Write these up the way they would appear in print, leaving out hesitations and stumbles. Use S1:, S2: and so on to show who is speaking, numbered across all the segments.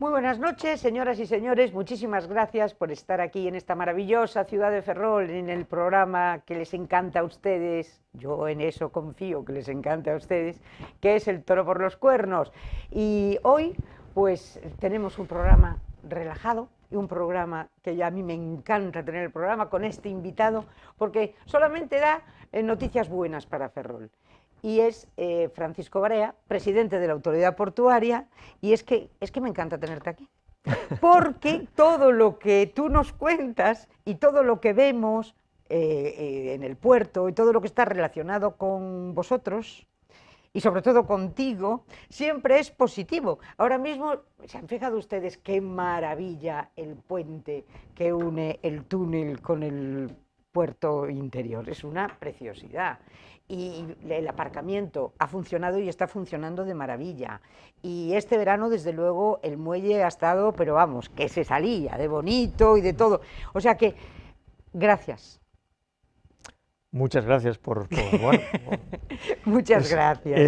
S1: Muy buenas noches, señoras y señores. Muchísimas gracias por estar aquí en esta maravillosa ciudad de Ferrol, en el programa que les encanta a ustedes. Yo en eso confío, que les encanta a ustedes, que es El Toro por los Cuernos. Y hoy, pues, tenemos un programa relajado y un programa que ya a mí me encanta tener el programa con este invitado, porque solamente da noticias buenas para Ferrol. Y es Francisco Barea, presidente de la Autoridad Portuaria, y es que me encanta tenerte aquí, porque todo lo que tú nos cuentas y todo lo que vemos en el puerto y todo lo que está relacionado con vosotros, y sobre todo contigo, siempre es positivo. Ahora mismo, ¿se han fijado ustedes qué maravilla el puente que une el túnel con el puerto interior? Es una preciosidad. Y el aparcamiento ha funcionado y está funcionando de maravilla. Y este verano, desde luego, el muelle ha estado, pero vamos, que se salía de bonito y de todo. O sea que, gracias.
S2: Muchas gracias bueno,
S1: Muchas gracias.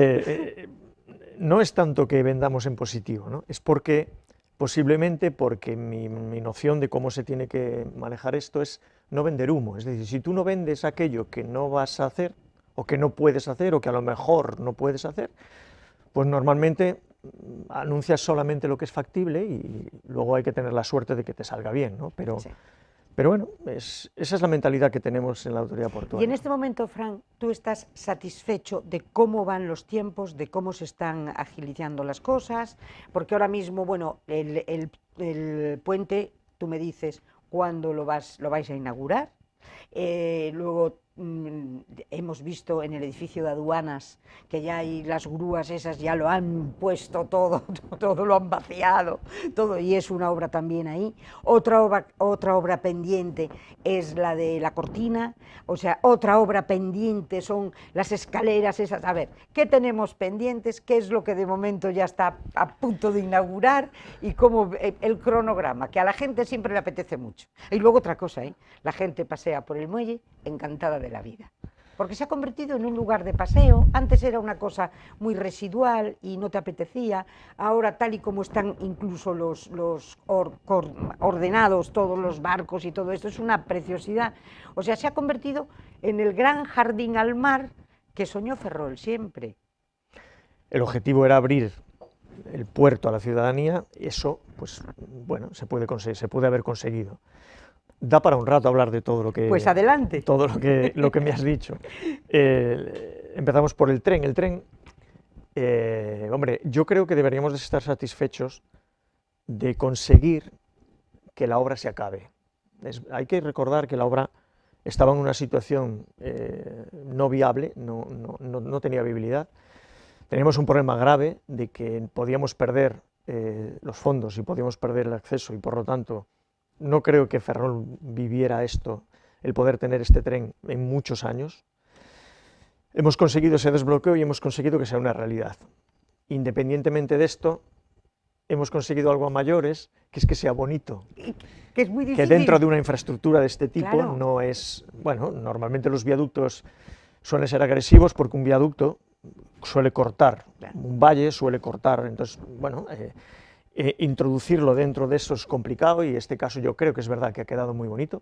S2: No es tanto que vendamos en positivo, ¿no? Es porque, posiblemente porque mi noción de cómo se tiene que manejar esto es no vender humo. Es decir, si tú no vendes aquello que no vas a hacer, o que no puedes hacer, o que a lo mejor no puedes hacer, pues normalmente anuncias solamente lo que es factible y luego hay que tener la suerte de que te salga bien, ¿no?
S1: Sí.
S2: Pero bueno, esa es la mentalidad que tenemos en la autoridad portuaria.
S1: Y en este momento, Fran, ¿tú estás satisfecho de cómo van los tiempos, de cómo se están agilizando las cosas? Porque ahora mismo, bueno, el puente, tú me dices cuándo lo vais a inaugurar. Luego hemos visto en el edificio de aduanas que ya hay las grúas esas, ya lo han puesto todo, todo lo han vaciado, todo, y es una obra también ahí. Otra obra pendiente es la de la cortina, o sea, otra obra pendiente son las escaleras esas. A ver, ¿qué tenemos pendientes? ¿Qué es lo que de momento ya está a punto de inaugurar? Y cómo el cronograma, que a la gente siempre le apetece mucho. Y luego otra cosa, la gente pasea por el muelle encantada de la vida, porque se ha convertido en un lugar de paseo. Antes era una cosa muy residual y no te apetecía. Ahora, tal y como están incluso ordenados todos los barcos y todo esto, es una preciosidad. O sea, se ha convertido en el gran jardín al mar que soñó Ferrol siempre.
S2: El objetivo era abrir el puerto a la ciudadanía. Eso, pues bueno, se puede conseguir, se puede haber conseguido. Da para un rato hablar de todo lo que...
S1: Pues adelante.
S2: Todo lo que me has dicho. Empezamos por el tren. El tren, hombre, yo creo que deberíamos de estar satisfechos de conseguir que la obra se acabe. Hay que recordar que la obra estaba en una situación no viable, no tenía viabilidad. Teníamos un problema grave de que podíamos perder los fondos y podíamos perder el acceso, y por lo tanto no creo que Ferrol viviera esto, el poder tener este tren en muchos años. Hemos conseguido ese desbloqueo y hemos conseguido que sea una realidad. Independientemente de esto, hemos conseguido algo a mayores, que es que sea bonito.
S1: Que es muy difícil.
S2: Que dentro de una infraestructura de este tipo,
S1: claro,
S2: no es... Bueno, normalmente los viaductos suelen ser agresivos porque un viaducto suele cortar, claro, un valle suele cortar, entonces, bueno... introducirlo dentro de eso es complicado, y en este caso yo creo que es verdad que ha quedado muy bonito,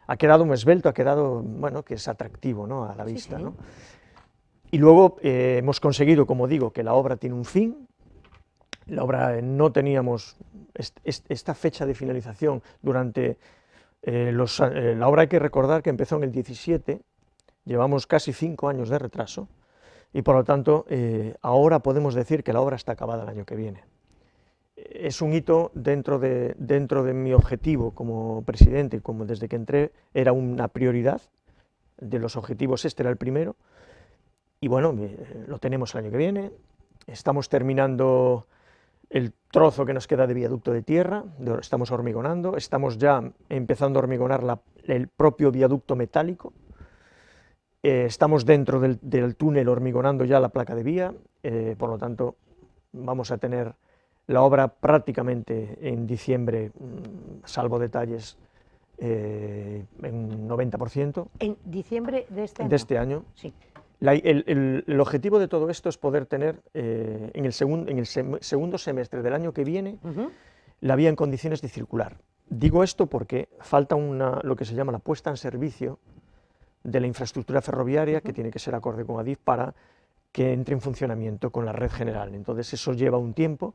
S2: ha quedado muy esbelto, ha quedado, bueno, que es atractivo, ¿no?, a la vista, sí, sí. ¿No? Y luego hemos conseguido, como digo, que la obra tiene un fin. La obra no teníamos esta fecha de finalización durante la obra. Hay que recordar que empezó en el 17, llevamos casi 5 años de retraso, y por lo tanto ahora podemos decir que la obra está acabada el año que viene. Es un hito dentro de mi objetivo como presidente, como desde que entré era una prioridad de los objetivos, este era el primero, y bueno, lo tenemos el año que viene. Estamos terminando el trozo que nos queda de viaducto de tierra, estamos hormigonando, estamos ya empezando a hormigonar el propio viaducto metálico, estamos dentro del túnel hormigonando ya la placa de vía, por lo tanto vamos a tener la obra prácticamente en diciembre, salvo detalles, en 90%.
S1: ¿En diciembre de este año?
S2: De este año.
S1: Sí.
S2: El objetivo de todo esto es poder tener en el segundo semestre del año que viene la vía en condiciones de circular. Digo esto porque falta lo que se llama la puesta en servicio de la infraestructura ferroviaria, que tiene que ser acorde con Adif para que entre en funcionamiento con la red general. Entonces eso lleva un tiempo,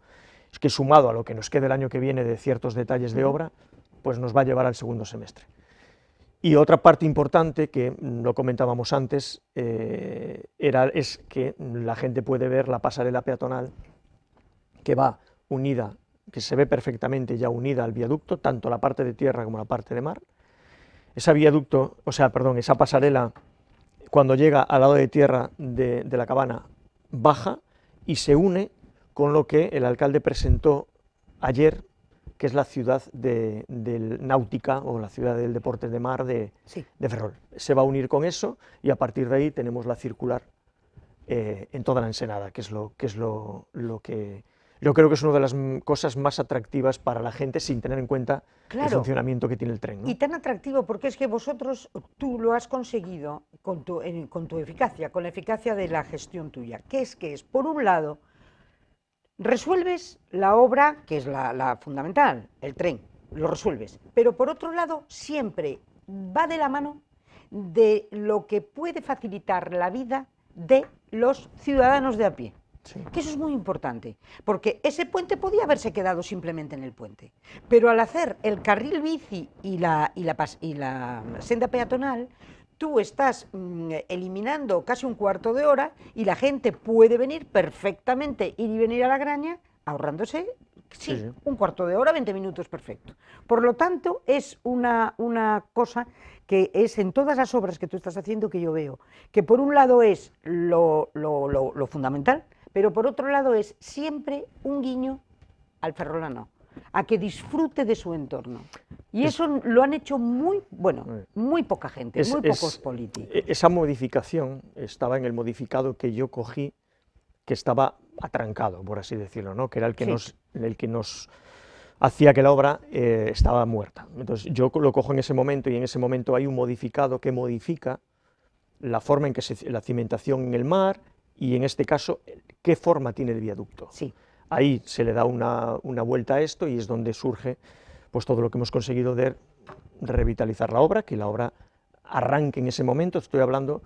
S2: es que sumado a lo que nos quede el año que viene de ciertos detalles de obra, pues nos va a llevar al segundo semestre. Y otra parte importante, que lo comentábamos antes, es que la gente puede ver la pasarela peatonal que va unida, que se ve perfectamente ya unida al viaducto, tanto la parte de tierra como la parte de mar. Esa pasarela, cuando llega al lado de tierra de la Cabana, baja y se une con lo que el alcalde presentó ayer, que es la ciudad del náutica o la ciudad del deporte de mar de Ferrol. Se va a unir con eso y a partir de ahí tenemos la circular en toda la ensenada, que es lo que yo creo que es una de las cosas más atractivas para la gente sin tener en cuenta el funcionamiento que tiene el tren, ¿no?
S1: Y tan atractivo porque es que tú lo has conseguido con tu eficacia, con la eficacia de la gestión tuya, que es, por un lado, resuelves la obra, que es la fundamental, el tren, lo resuelves, pero por otro lado siempre va de la mano de lo que puede facilitar la vida de los ciudadanos de a pie. Sí. Que eso es muy importante, porque ese puente podía haberse quedado simplemente en el puente, pero al hacer el carril bici y la senda peatonal, tú estás eliminando casi un cuarto de hora y la gente puede venir perfectamente, ir y venir a la Graña, ahorrándose un cuarto de hora, 20 minutos, perfecto. Por lo tanto, es una cosa que es en todas las obras que tú estás haciendo que yo veo, que por un lado es lo fundamental, pero por otro lado es siempre un guiño al ferrolano, a que disfrute de su entorno. Y eso lo han hecho muy poca gente, muy pocos políticos.
S2: Esa modificación estaba en el modificado que yo cogí, que estaba atrancado, por así decirlo, ¿no? Que era el que nos hacía que la obra estaba muerta. Entonces yo lo cojo en ese momento y en ese momento hay un modificado que modifica la forma en que la cimentación en el mar y en este caso qué forma tiene el viaducto.
S1: Sí.
S2: Ahí se le da una vuelta a esto y es donde surge pues todo lo que hemos conseguido de revitalizar la obra, que la obra arranque en ese momento. Estoy hablando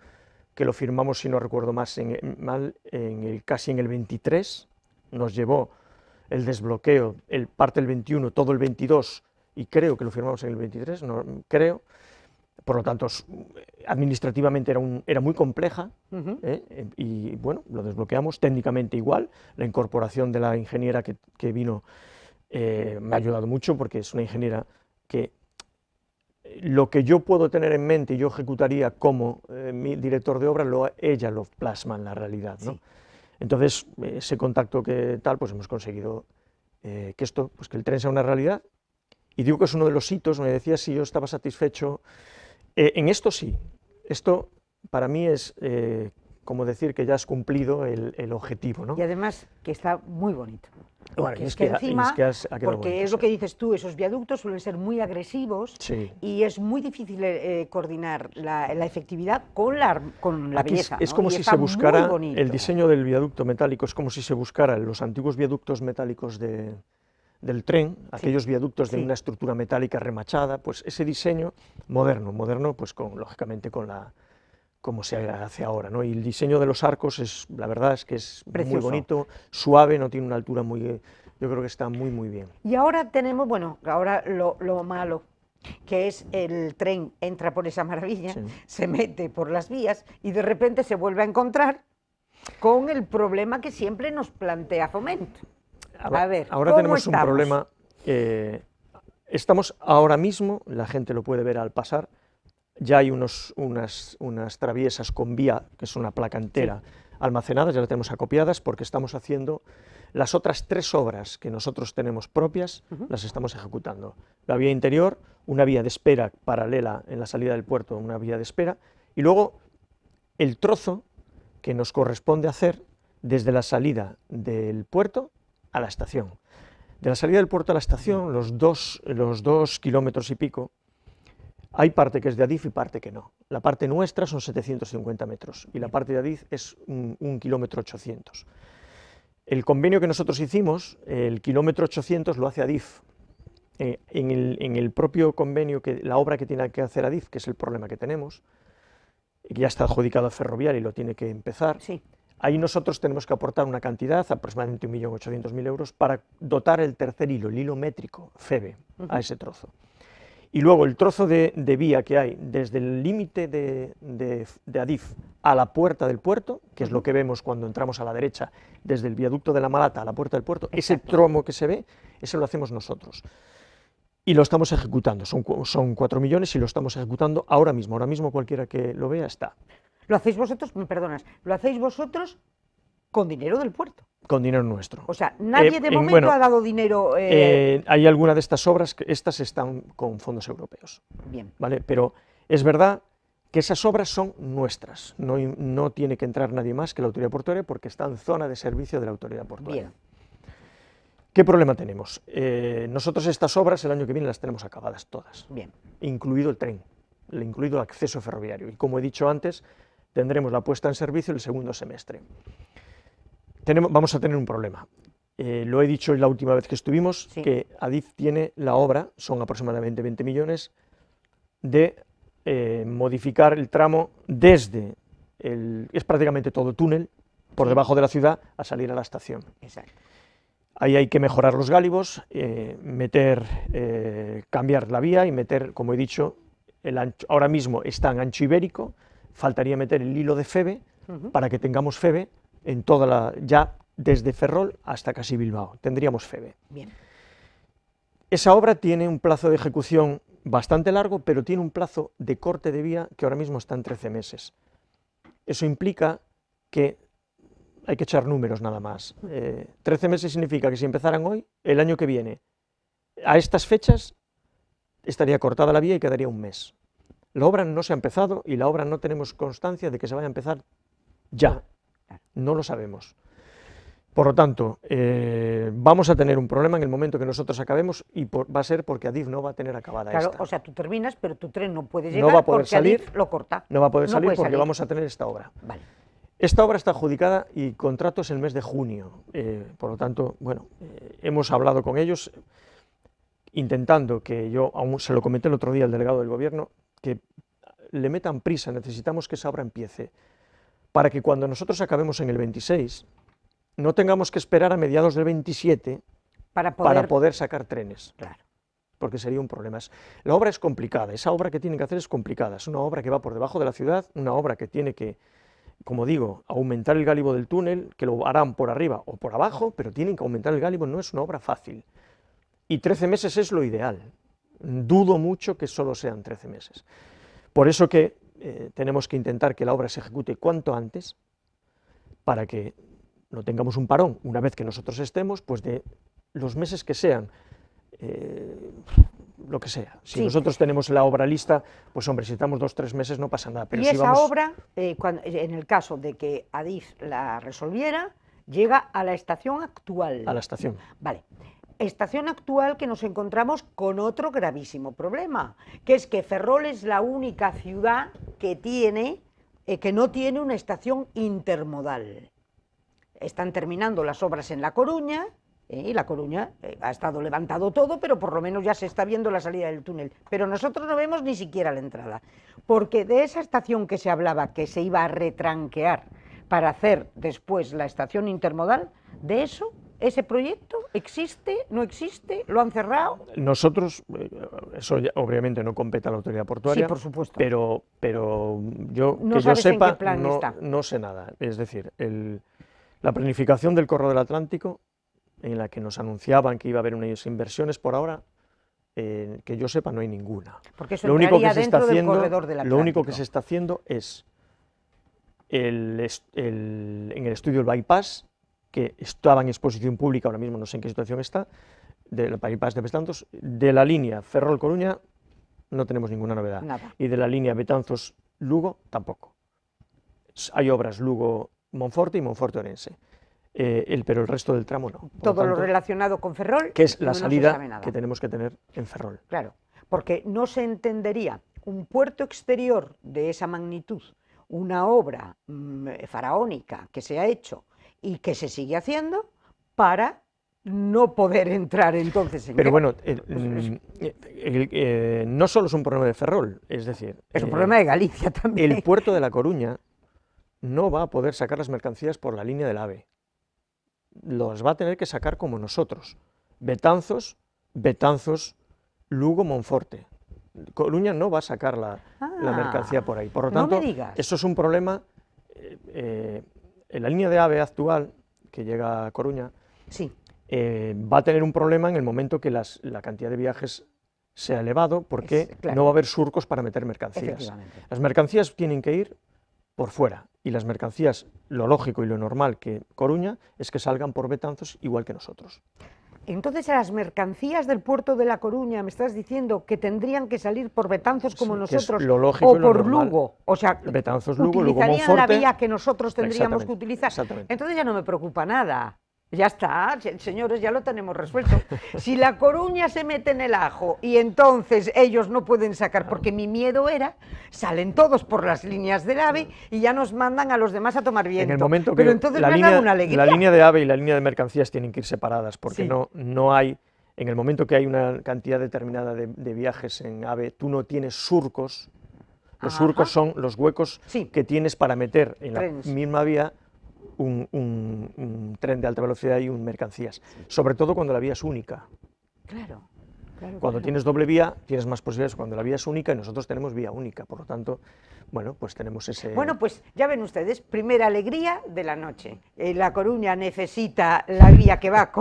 S2: que lo firmamos, si no recuerdo casi en el 23, nos llevó el desbloqueo, parte del 21, todo el 22, y creo que lo firmamos en el 23, no creo. Por lo tanto, administrativamente era muy compleja, y bueno, lo desbloqueamos, técnicamente igual. La incorporación de la ingeniera que vino me ha ayudado mucho, porque es una ingeniera que lo que yo puedo tener en mente y yo ejecutaría como mi director de obra, ella lo plasma en la realidad, ¿no? Sí. Entonces, ese contacto que tal, pues hemos conseguido que el tren sea una realidad, y digo que es uno de los hitos. Me decía si yo estaba satisfecho. En esto sí, esto para mí es como decir que ya has cumplido el objetivo, ¿no?
S1: Y además que está muy bonito.
S2: Bueno,
S1: porque es lo que dices tú, esos viaductos suelen ser muy agresivos, sí, y es muy difícil coordinar la efectividad con la belleza.
S2: Es como si se buscara el diseño del viaducto metálico, es como si se buscara los antiguos viaductos metálicos del tren, aquellos viaductos de una estructura metálica remachada, pues ese diseño moderno, pues lógicamente como se hace ahora, ¿no? Y el diseño de los arcos la verdad es que es precioso, muy bonito, suave, no tiene una altura yo creo que está muy bien.
S1: Y ahora tenemos, ahora lo malo, que es el tren entra por esa maravilla, sí, se mete por las vías y de repente se vuelve a encontrar con el problema que siempre nos plantea Fomento. A ver,
S2: ahora tenemos un problema, estamos ahora mismo, la gente lo puede ver al pasar, ya hay unas traviesas con vía, que es una placa entera, sí, almacenadas, ya las tenemos acopiadas, porque estamos haciendo las otras 3 obras que nosotros tenemos propias, las estamos ejecutando. La vía interior, una vía de espera paralela en la salida del puerto, una vía de espera, y luego el trozo que nos corresponde hacer desde la salida del puerto a la estación. De la salida del puerto a la estación, los dos kilómetros y pico, Hay parte que es de Adif y parte que no. La parte nuestra son 750 metros y la parte de Adif es 1 kilómetro 800. El convenio que nosotros hicimos, el kilómetro 800 lo hace Adif. En el propio convenio, la obra que tiene que hacer Adif, que es el problema que tenemos, que ya está adjudicado a Ferrovial y lo tiene que empezar,
S1: sí.
S2: Ahí nosotros tenemos que aportar una cantidad, aproximadamente 1.800.000 euros, para dotar el tercer hilo, el hilo métrico, FEBE, a ese trozo. Y luego el trozo de vía que hay desde el límite de Adif a la puerta del puerto, que es lo que vemos cuando entramos a la derecha, desde el viaducto de la Malata a la puerta del puerto, ese tramo que se ve, ese lo hacemos nosotros. Y lo estamos ejecutando, son 4 millones y lo estamos ejecutando ahora mismo cualquiera que lo vea está.
S1: ¿Lo hacéis vosotros? Me perdonas, ¿lo hacéis vosotros con dinero del puerto?
S2: Con dinero nuestro.
S1: O sea, nadie de momento ha dado dinero...
S2: Hay alguna de estas obras, que estas están con fondos europeos.
S1: Bien.
S2: ¿Vale? Pero es verdad que esas obras son nuestras, no tiene que entrar nadie más que la autoridad portuaria porque está en zona de servicio de la autoridad portuaria.
S1: Bien.
S2: ¿Qué problema tenemos? Nosotros estas obras el año que viene las tenemos acabadas todas,
S1: bien,
S2: incluido el tren, incluido el acceso ferroviario. Y como he dicho antes, tendremos la puesta en servicio el segundo semestre. Vamos a tener un problema. Lo he dicho la última vez que estuvimos, sí, que Adif tiene la obra, son aproximadamente 20 millones, de modificar el tramo desde, es prácticamente todo túnel, por debajo de la ciudad, a salir a la estación.
S1: Exacto.
S2: Ahí hay que mejorar los gálibos, cambiar la vía y meter, como he dicho, ahora mismo está en ancho ibérico, faltaría meter el hilo de FEBE para que tengamos FEBE en toda ya desde Ferrol hasta casi Bilbao, tendríamos FEBE.
S1: Bien.
S2: Esa obra tiene un plazo de ejecución bastante largo, pero tiene un plazo de corte de vía que ahora mismo está en 13 meses. Eso implica que hay que echar números nada más. 13 meses significa que si empezaran hoy, el año que viene, a estas fechas, estaría cortada la vía y quedaría un mes. La obra no se ha empezado y la obra no tenemos constancia de que se vaya a empezar ya. No lo sabemos. Por lo tanto, vamos a tener un problema en el momento que nosotros acabemos y va a ser porque Adif no va a tener acabada esta.
S1: Claro, o sea, tú terminas, pero tu tren no puede llegar
S2: no va a poder
S1: porque
S2: salir,
S1: Adif lo corta.
S2: No va a poder salir porque vamos a tener esta obra.
S1: Vale.
S2: Esta obra está adjudicada y contrato es el mes de junio, por lo tanto, bueno, hemos hablado con ellos intentando que yo, aún se lo comenté el otro día al delegado del gobierno, que le metan prisa, necesitamos que esa obra empiece, para que cuando nosotros acabemos en el 26, no tengamos que esperar a mediados del 27 para poder sacar trenes.
S1: Claro.
S2: Porque sería un problema. La obra es complicada, esa obra que tienen que hacer es complicada, es una obra que va por debajo de la ciudad, una obra que tiene que, como digo, aumentar el gálibo del túnel, que lo harán por arriba o por abajo, pero tienen que aumentar el gálibo, no es una obra fácil. Y 13 meses es lo ideal. Dudo mucho que solo sean 13 meses. Por eso que tenemos que intentar que la obra se ejecute cuanto antes, para que no tengamos un parón una vez que nosotros estemos, pues de los meses que sean, lo que sea. Si nosotros tenemos la obra lista, pues hombre, si estamos 2 o 3 meses no pasa nada. Pero
S1: y
S2: si
S1: esa obra, en el caso de que Adif la resolviera, llega a la estación actual.
S2: A la estación.
S1: Vale. Estación actual que nos encontramos con otro gravísimo problema, que es que Ferrol es la única ciudad que no tiene una estación intermodal. Están terminando las obras en La Coruña, y La Coruña ha estado levantado todo, pero por lo menos ya se está viendo la salida del túnel. Pero nosotros no vemos ni siquiera la entrada, porque de esa estación que se hablaba que se iba a retranquear para hacer después la estación intermodal, de eso, ¿ese proyecto existe, no existe, lo han cerrado?
S2: Nosotros, eso ya, obviamente no compete a la autoridad portuaria,
S1: sí, por supuesto,
S2: pero yo,
S1: no
S2: que yo sepa,
S1: no
S2: sé nada. Es decir, la planificación del corredor del Atlántico, en la que nos anunciaban que iba a haber unas inversiones, por ahora, que yo sepa, no hay ninguna.
S1: Porque eso entraría dentro del corredor del Atlántico.
S2: Lo único que se está haciendo es, en el estudio del bypass, que estaba en exposición pública, ahora mismo no sé en qué situación está, del bypass de Betanzos, de la línea Ferrol-Coruña no tenemos ninguna novedad.
S1: Nada.
S2: Y de la línea Betanzos-Lugo tampoco. Hay obras Lugo-Monforte y Monforte-Orense. Pero el resto del tramo no.
S1: Todo lo relacionado con Ferrol,
S2: que es la salida que tenemos que tener en Ferrol.
S1: Claro, porque no se entendería, un puerto exterior de esa magnitud, una obra faraónica que se ha hecho y que se sigue haciendo para no poder entrar entonces en
S2: Pero
S1: guerra.
S2: bueno, no solo es un problema de Ferrol, es decir,
S1: Es un problema de Galicia también.
S2: el puerto de La Coruña no va a poder sacar las mercancías por la línea del AVE, los va a tener que sacar como nosotros, Betanzos, Lugo, Monforte. Coruña no va a sacar la mercancía por ahí, por lo tanto,
S1: no me digas.
S2: eso es un problema, en la línea de AVE actual, que llega a Coruña,
S1: sí.
S2: Va a tener un problema en el momento que la cantidad de viajes sea elevado, porque
S1: claro,
S2: no va a haber surcos para meter mercancías. Las mercancías tienen que ir por fuera, y las mercancías, lo lógico y lo normal que Coruña es que salgan por Betanzos igual que nosotros.
S1: Entonces, a las mercancías del puerto de La Coruña, me estás diciendo que tendrían que salir por Betanzos como
S2: Sí,
S1: nosotros,
S2: lo lógico
S1: o
S2: y lo
S1: por
S2: normal.
S1: Lugo, o sea,
S2: Betanzos, Lugo,
S1: utilizarían
S2: Monforte,
S1: la vía que nosotros tendríamos que utilizar.
S2: Exactamente.
S1: Entonces ya no me preocupa nada. Ya está, señores, ya lo tenemos resuelto. Si La Coruña se mete en el ajo y entonces ellos no pueden sacar, porque mi miedo era, salen todos por las líneas del AVE y ya nos mandan a los demás a tomar viento.
S2: En el momento que
S1: pero entonces me ha dado una alegría.
S2: la línea de AVE y la línea de mercancías tienen que ir separadas, porque
S1: sí.
S2: no hay, en el momento que hay una cantidad determinada de viajes en AVE, tú no tienes surcos. Los surcos son los huecos
S1: sí.
S2: que tienes para meter en la misma vía un tren de alta velocidad y un mercancías, sobre todo cuando la vía es única.
S1: Claro.
S2: Cuando tienes doble vía, tienes más posibilidades. Cuando la vía es única, y nosotros tenemos vía única, por lo tanto, bueno, pues tenemos ese...
S1: Bueno, pues ya ven ustedes, primera alegría de la noche. La Coruña necesita la vía que va a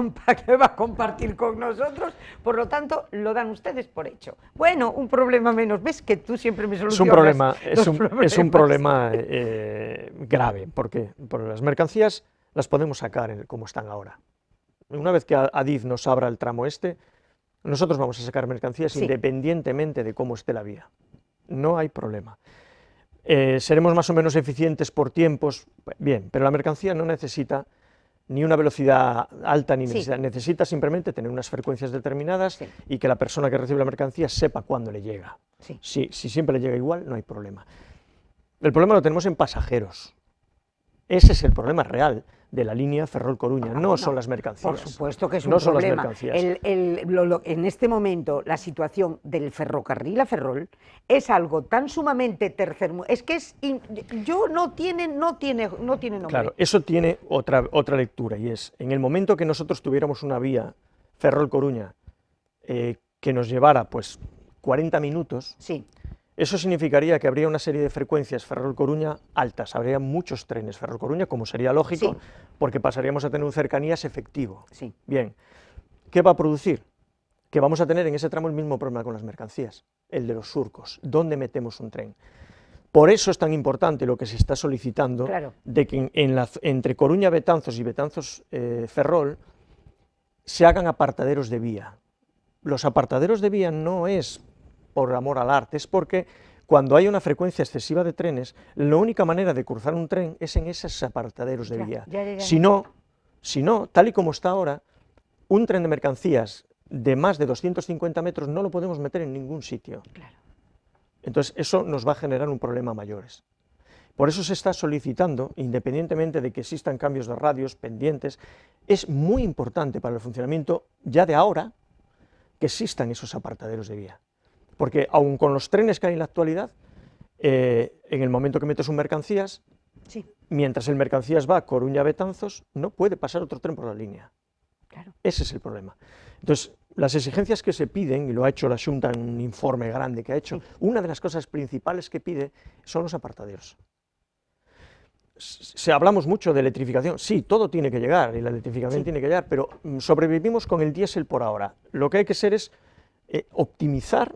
S1: compartir con nosotros, por lo tanto, lo dan ustedes por hecho. Bueno, un problema menos. ¿Ves que tú siempre me solucionas
S2: es un problema grave, porque las mercancías las podemos sacar como están ahora. Una vez que Adif nos abra el tramo este, nosotros vamos a sacar mercancías independientemente de cómo esté la vía. No hay problema. Seremos más o menos eficientes por tiempos, bien, pero la mercancía no necesita ni una velocidad alta ni necesita simplemente tener unas frecuencias determinadas y que la persona que recibe la mercancía sepa cuándo le llega. Si siempre le llega igual, no hay problema. El problema lo tenemos en pasajeros. Ese es el problema real de la línea Ferrol-Coruña, no son las mercancías.
S1: Por supuesto que es un problema. En este momento, la situación del ferrocarril a Ferrol es algo tan sumamente es que no tiene nombre.
S2: Claro, eso tiene otra lectura, y es, en el momento que nosotros tuviéramos una vía Ferrol-Coruña que nos llevara pues 40 minutos, eso significaría que habría una serie de frecuencias Ferrol-Coruña altas, habría muchos trenes Ferrol-Coruña, como sería lógico, porque pasaríamos a tener un cercanías efectivo. Bien, ¿qué va a producir? Que vamos a tener en ese tramo el mismo problema con las mercancías, el de los surcos, ¿dónde metemos un tren? Por eso es tan importante lo que se está solicitando, de que entre Coruña-Betanzos y Betanzos-Ferrol se hagan apartaderos de vía. Los apartaderos de vía no es por amor al arte, es porque cuando hay una frecuencia excesiva de trenes, la única manera de cruzar un tren es en esos apartaderos de vía. Si no, tal y como está ahora, un tren de mercancías de más de 250 metros no lo podemos meter en ningún sitio. Entonces eso nos va a generar un problema mayores. Por eso se está solicitando, independientemente de que existan cambios de radios pendientes, es muy importante para el funcionamiento ya de ahora que existan esos apartaderos de vía. Porque aun con los trenes que hay en la actualidad, en el momento que metes un mercancías, mientras el mercancías va Coruña-Betanzos, no puede pasar otro tren por la línea. Ese es el problema. Entonces, las exigencias que se piden, y lo ha hecho la Xunta en un informe grande que ha hecho, una de las cosas principales que pide son los apartaderos. Hablamos mucho de electrificación, sí, todo tiene que llegar, y la electrificación tiene que llegar, pero sobrevivimos con el diésel por ahora. Lo que hay que hacer es optimizar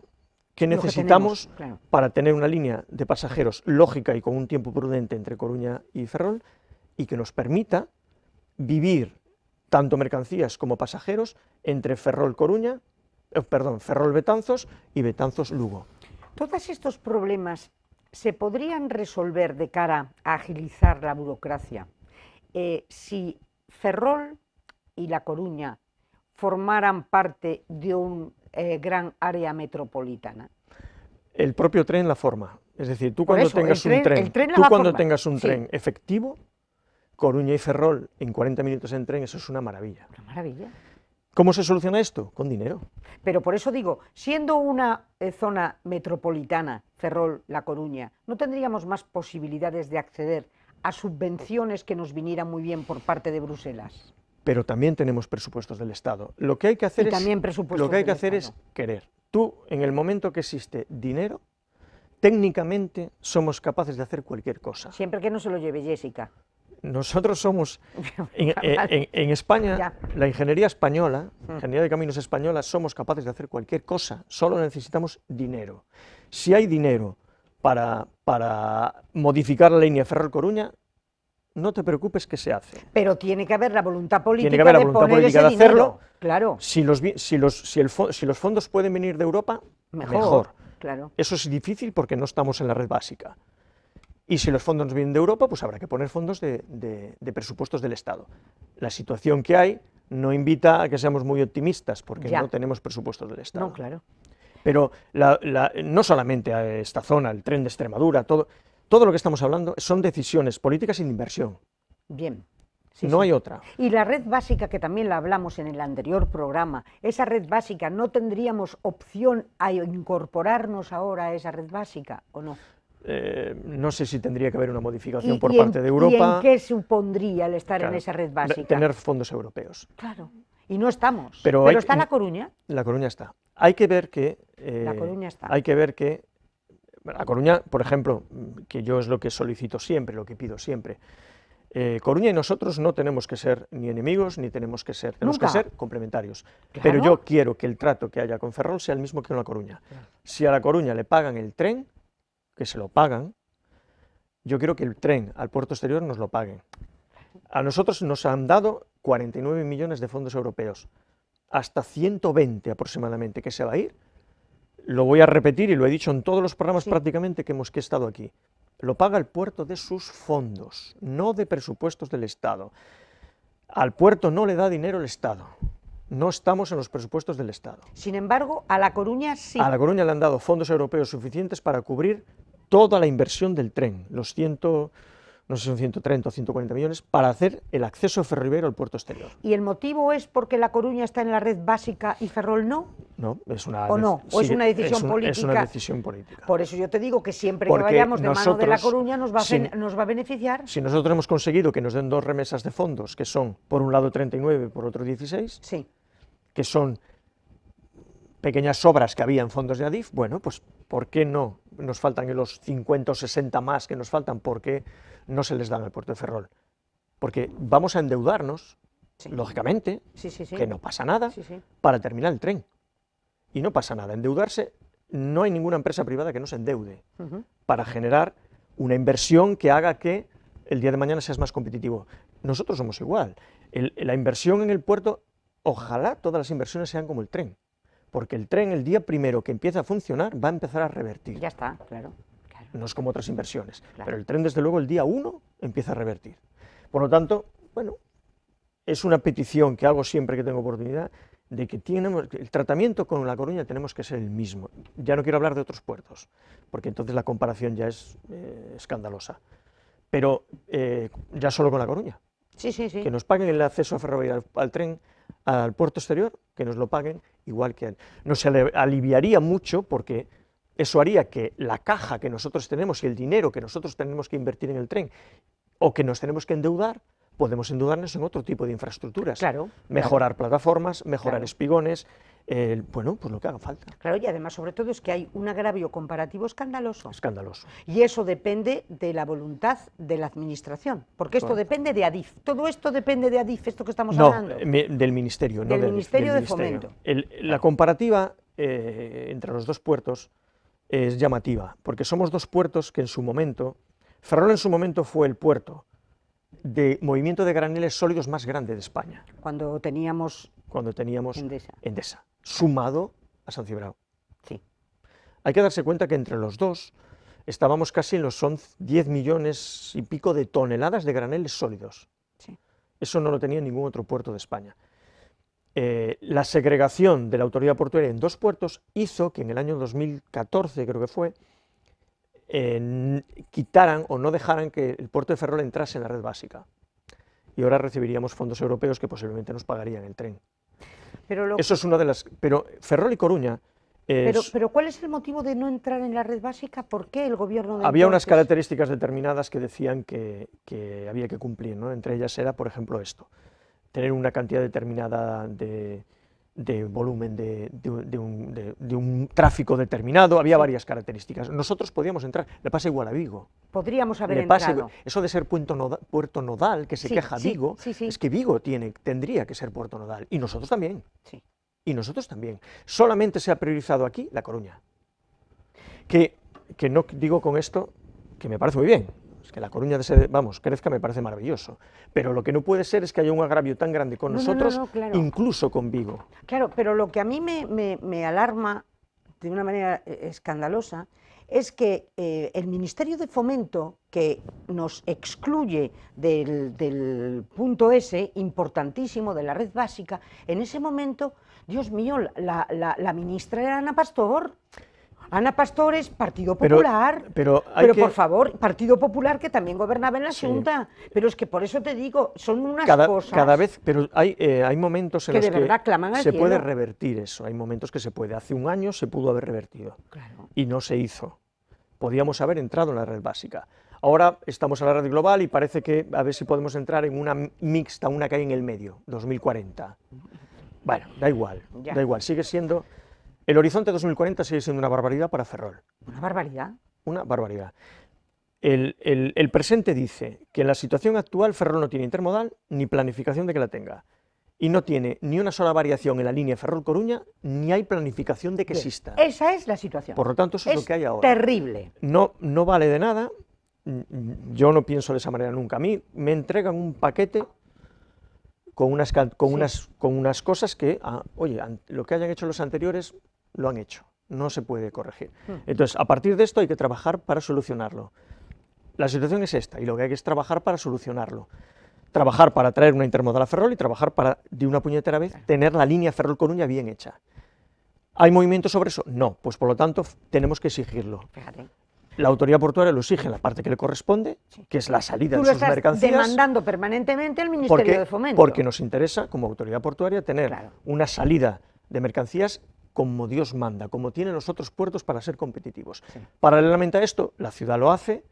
S2: qué necesitamos para tener una línea de pasajeros lógica y con un tiempo prudente entre Coruña y Ferrol, y que nos permita vivir tanto mercancías como pasajeros entre Ferrol-Betanzos y Betanzos-Lugo.
S1: Todos estos problemas se podrían resolver de cara a agilizar la burocracia si Ferrol y La Coruña formaran parte de un gran área metropolitana.
S2: El propio tren la forma. Es decir, tú
S1: Por
S2: cuando
S1: eso,
S2: tengas
S1: el
S2: un tren,
S1: el tren la
S2: tú
S1: va a
S2: cuando
S1: formar.
S2: tengas un
S1: Sí.
S2: tren efectivo, Coruña y Ferrol en 40 minutos en tren, eso es una maravilla.
S1: Una maravilla.
S2: ¿Cómo se soluciona esto? Con dinero.
S1: Pero por eso digo, siendo una zona metropolitana, Ferrol, La Coruña, ¿no tendríamos más posibilidades de acceder a subvenciones que nos vinieran muy bien por parte de Bruselas?
S2: Pero también tenemos presupuestos del Estado. Lo que hay que hacer,
S1: Y también presupuestos
S2: lo que hay que
S1: del
S2: hacer es
S1: Estado.
S2: querer. Tú, en el momento que existe dinero, técnicamente somos capaces de hacer cualquier cosa.
S1: Siempre que no se lo lleve Jessica.
S2: Nosotros somos, en
S1: Vale.
S2: España,
S1: Ya.
S2: la ingeniería española, ingeniería de caminos española, somos capaces de hacer cualquier cosa, solo necesitamos dinero. Si hay dinero para modificar la línea Ferrol-Coruña, no te preocupes que se hace.
S1: Pero tiene que haber la voluntad política
S2: Tiene que haber la
S1: de
S2: voluntad
S1: poner
S2: política
S1: ese
S2: de hacerlo.
S1: dinero. Claro,
S2: Si los fondos pueden venir de Europa, mejor.
S1: Claro.
S2: Eso es difícil porque no estamos en la red básica. Y si los fondos vienen de Europa, pues habrá que poner fondos de presupuestos del Estado. La situación que hay no invita a que seamos muy optimistas, porque
S1: Ya.
S2: no tenemos presupuestos del Estado.
S1: No, claro.
S2: Pero no solamente a esta zona, el tren de Extremadura, todo lo que estamos hablando son decisiones políticas y de inversión.
S1: Bien. Sí,
S2: No
S1: sí.
S2: hay otra.
S1: Y la red básica, que también la hablamos en el anterior programa, esa red básica, ¿no tendríamos opción a incorporarnos ahora a esa red básica o no?
S2: No sé si tendría que haber una modificación por
S1: ¿Y
S2: parte de Europa.
S1: ¿Y en qué supondría el estar
S2: Claro,
S1: en esa red básica?
S2: tener fondos europeos.
S1: Claro. Y no estamos.
S2: Pero
S1: está La Coruña.
S2: La Coruña está. Hay que ver que...
S1: La Coruña está.
S2: Hay que ver que... La Coruña, por ejemplo, que yo es lo que solicito siempre, lo que pido siempre. Coruña y nosotros no tenemos que ser ni enemigos, ni tenemos que ser complementarios.
S1: Claro.
S2: Pero yo quiero que el trato que haya con Ferrol sea el mismo que con La Coruña.
S1: Claro.
S2: Si a La Coruña le pagan el tren, que se lo pagan, yo quiero que el tren al puerto exterior nos lo paguen. A nosotros nos han dado 49 millones de fondos europeos, hasta 120 aproximadamente que se va a ir. Lo voy a repetir y lo he dicho en todos los programas prácticamente que he estado aquí. Lo paga el puerto de sus fondos, no de presupuestos del Estado. Al puerto no le da dinero el Estado. No estamos en los presupuestos del Estado.
S1: Sin embargo, a La Coruña sí.
S2: A La Coruña le han dado fondos europeos suficientes para cubrir toda la inversión del tren, los no sé si son 130 o 140 millones, para hacer el acceso ferroviario al puerto exterior.
S1: ¿Y el motivo es porque La Coruña está en la red básica y Ferrol no?
S2: No, es una,
S1: ¿O no? ¿O es una decisión política?
S2: Es una decisión política.
S1: Por eso yo te digo que siempre
S2: Porque
S1: que vayamos de mano de La
S2: nosotros,
S1: Coruña nos va a beneficiar.
S2: Si nosotros hemos conseguido que nos den 2 remesas de fondos, que son por un lado 39 y por otro 16,
S1: Sí.
S2: que son pequeñas obras que había en fondos de ADIF, bueno, pues ¿por qué no nos faltan los 50 o 60 más que nos faltan? ¿Por qué no se les dan al puerto de Ferrol? Porque vamos a endeudarnos, lógicamente, que no pasa nada, para terminar el tren. Y no pasa nada, endeudarse, no hay ninguna empresa privada que no se endeude para generar una inversión que haga que el día de mañana seas más competitivo. Nosotros somos igual. La inversión en el puerto, ojalá todas las inversiones sean como el tren, porque el tren el día primero que empieza a funcionar va a empezar a revertir.
S1: Ya está, claro.
S2: No es como otras inversiones, pero el tren desde luego el día 1 empieza a revertir. Por lo tanto, bueno, es una petición que hago siempre que tengo oportunidad, de que el tratamiento con La Coruña tenemos que ser el mismo. Ya no quiero hablar de otros puertos, porque entonces la comparación ya es escandalosa. Pero ya solo con La Coruña. Que nos paguen el acceso ferroviario al tren, al puerto exterior, que nos lo paguen igual que a él. Nos aliviaría mucho porque eso haría que la caja que nosotros tenemos y el dinero que nosotros tenemos que invertir en el tren o que nos tenemos que endeudar, podemos endeudarnos en otro tipo de infraestructuras. Mejorar plataformas, mejorar espigones, bueno, pues lo que haga falta.
S1: Claro, y además, sobre todo, es que hay un agravio comparativo escandaloso.
S2: Escandaloso.
S1: Y eso depende de la voluntad de la administración, porque esto depende de ADIF. Todo esto depende de ADIF, esto que estamos hablando.
S2: Del Ministerio.
S1: Del Ministerio de Fomento.
S2: La comparativa entre los dos puertos es llamativa, porque somos dos puertos que en su momento, Ferrol en su momento fue el puerto de movimiento de graneles sólidos más grande de España.
S1: Cuando teníamos
S2: Endesa, sumado a San Cibrao.
S1: Sí.
S2: Hay que darse cuenta que entre los dos estábamos casi en los 10 millones y pico de toneladas de graneles sólidos.
S1: Sí.
S2: Eso no lo tenía ningún otro puerto de España. la segregación de la autoridad portuaria en dos puertos hizo que en el año 2014, creo que fue, quitaran o no dejaran que el puerto de Ferrol entrase en la red básica. Y ahora recibiríamos fondos europeos que posiblemente nos pagarían el tren. Eso es una de las... Pero Ferrol y Coruña...
S1: Pero ¿cuál es el motivo de no entrar en la red básica? ¿Por qué el gobierno de
S2: Había unas características determinadas que decían que había que cumplir, ¿no? Entre ellas era, por ejemplo, esto, tener una cantidad determinada de volumen de un tráfico determinado, había varias características. Nosotros podíamos entrar, le pasa igual a Vigo.
S1: Podríamos haber entrado.
S2: Eso de ser puerto nodal, que se queja Vigo, es que Vigo tendría que ser puerto nodal, y nosotros también.
S1: Sí.
S2: Y nosotros también. Solamente se ha priorizado aquí La Coruña. Que no digo con esto que me parece muy bien, es que La Coruña crezca, me parece maravilloso, pero lo que no puede ser es que haya un agravio tan grande con nosotros, claro. Incluso con Vigo.
S1: Claro, pero lo que a mí me alarma de una manera escandalosa es que el Ministerio de Fomento, que nos excluye del punto S, importantísimo, de la red básica, en ese momento, Dios mío, la ministra era Ana Pastor. Ana Pastor es Partido Popular, pero por favor, Partido Popular que también gobernaba en la Junta, pero es que por eso te digo, son unas cosas...
S2: Cada vez, pero hay momentos en los
S1: de verdad claman al
S2: se
S1: cielo.
S2: Puede revertir eso, hay momentos que se puede. Hace un año se pudo haber revertido,
S1: claro.
S2: Y no se hizo. Podíamos haber entrado en la red básica. Ahora estamos en la red global y parece que a ver si podemos entrar en una mixta, una que hay en el medio, 2040. Bueno, da igual, sigue siendo... El horizonte 2040 sigue siendo una barbaridad para Ferrol.
S1: ¿Una barbaridad?
S2: Una barbaridad. El presente dice que en la situación actual Ferrol no tiene intermodal ni planificación de que la tenga. Y no tiene ni una sola variación en la línea Ferrol-Coruña, ni hay planificación de que exista.
S1: Esa es la situación.
S2: Por lo tanto, eso es lo que hay ahora.
S1: Terrible.
S2: No vale de nada, yo no pienso de esa manera nunca. A mí me entregan un paquete con unas cosas que, oye, lo que hayan hecho los anteriores, lo han hecho, no se puede corregir. Entonces, a partir de esto hay que trabajar para solucionarlo. La situación es esta, y lo que hay que es trabajar para solucionarlo. Trabajar para traer una intermodal a Ferrol y trabajar para, de una puñetera vez, tener la línea Ferrol-Coruña bien hecha. ¿Hay movimiento sobre eso? No, pues por lo tanto tenemos que exigirlo.
S1: Fíjate.
S2: La autoridad portuaria lo exige en la parte que le corresponde, que es la salida de sus mercancías.
S1: Tú lo estás demandando permanentemente al Ministerio de Fomento.
S2: Porque nos interesa, como autoridad portuaria, tener una salida de mercancías como Dios manda, como tienen los otros puertos para ser competitivos. Sí. Paralelamente a esto, la ciudad lo hace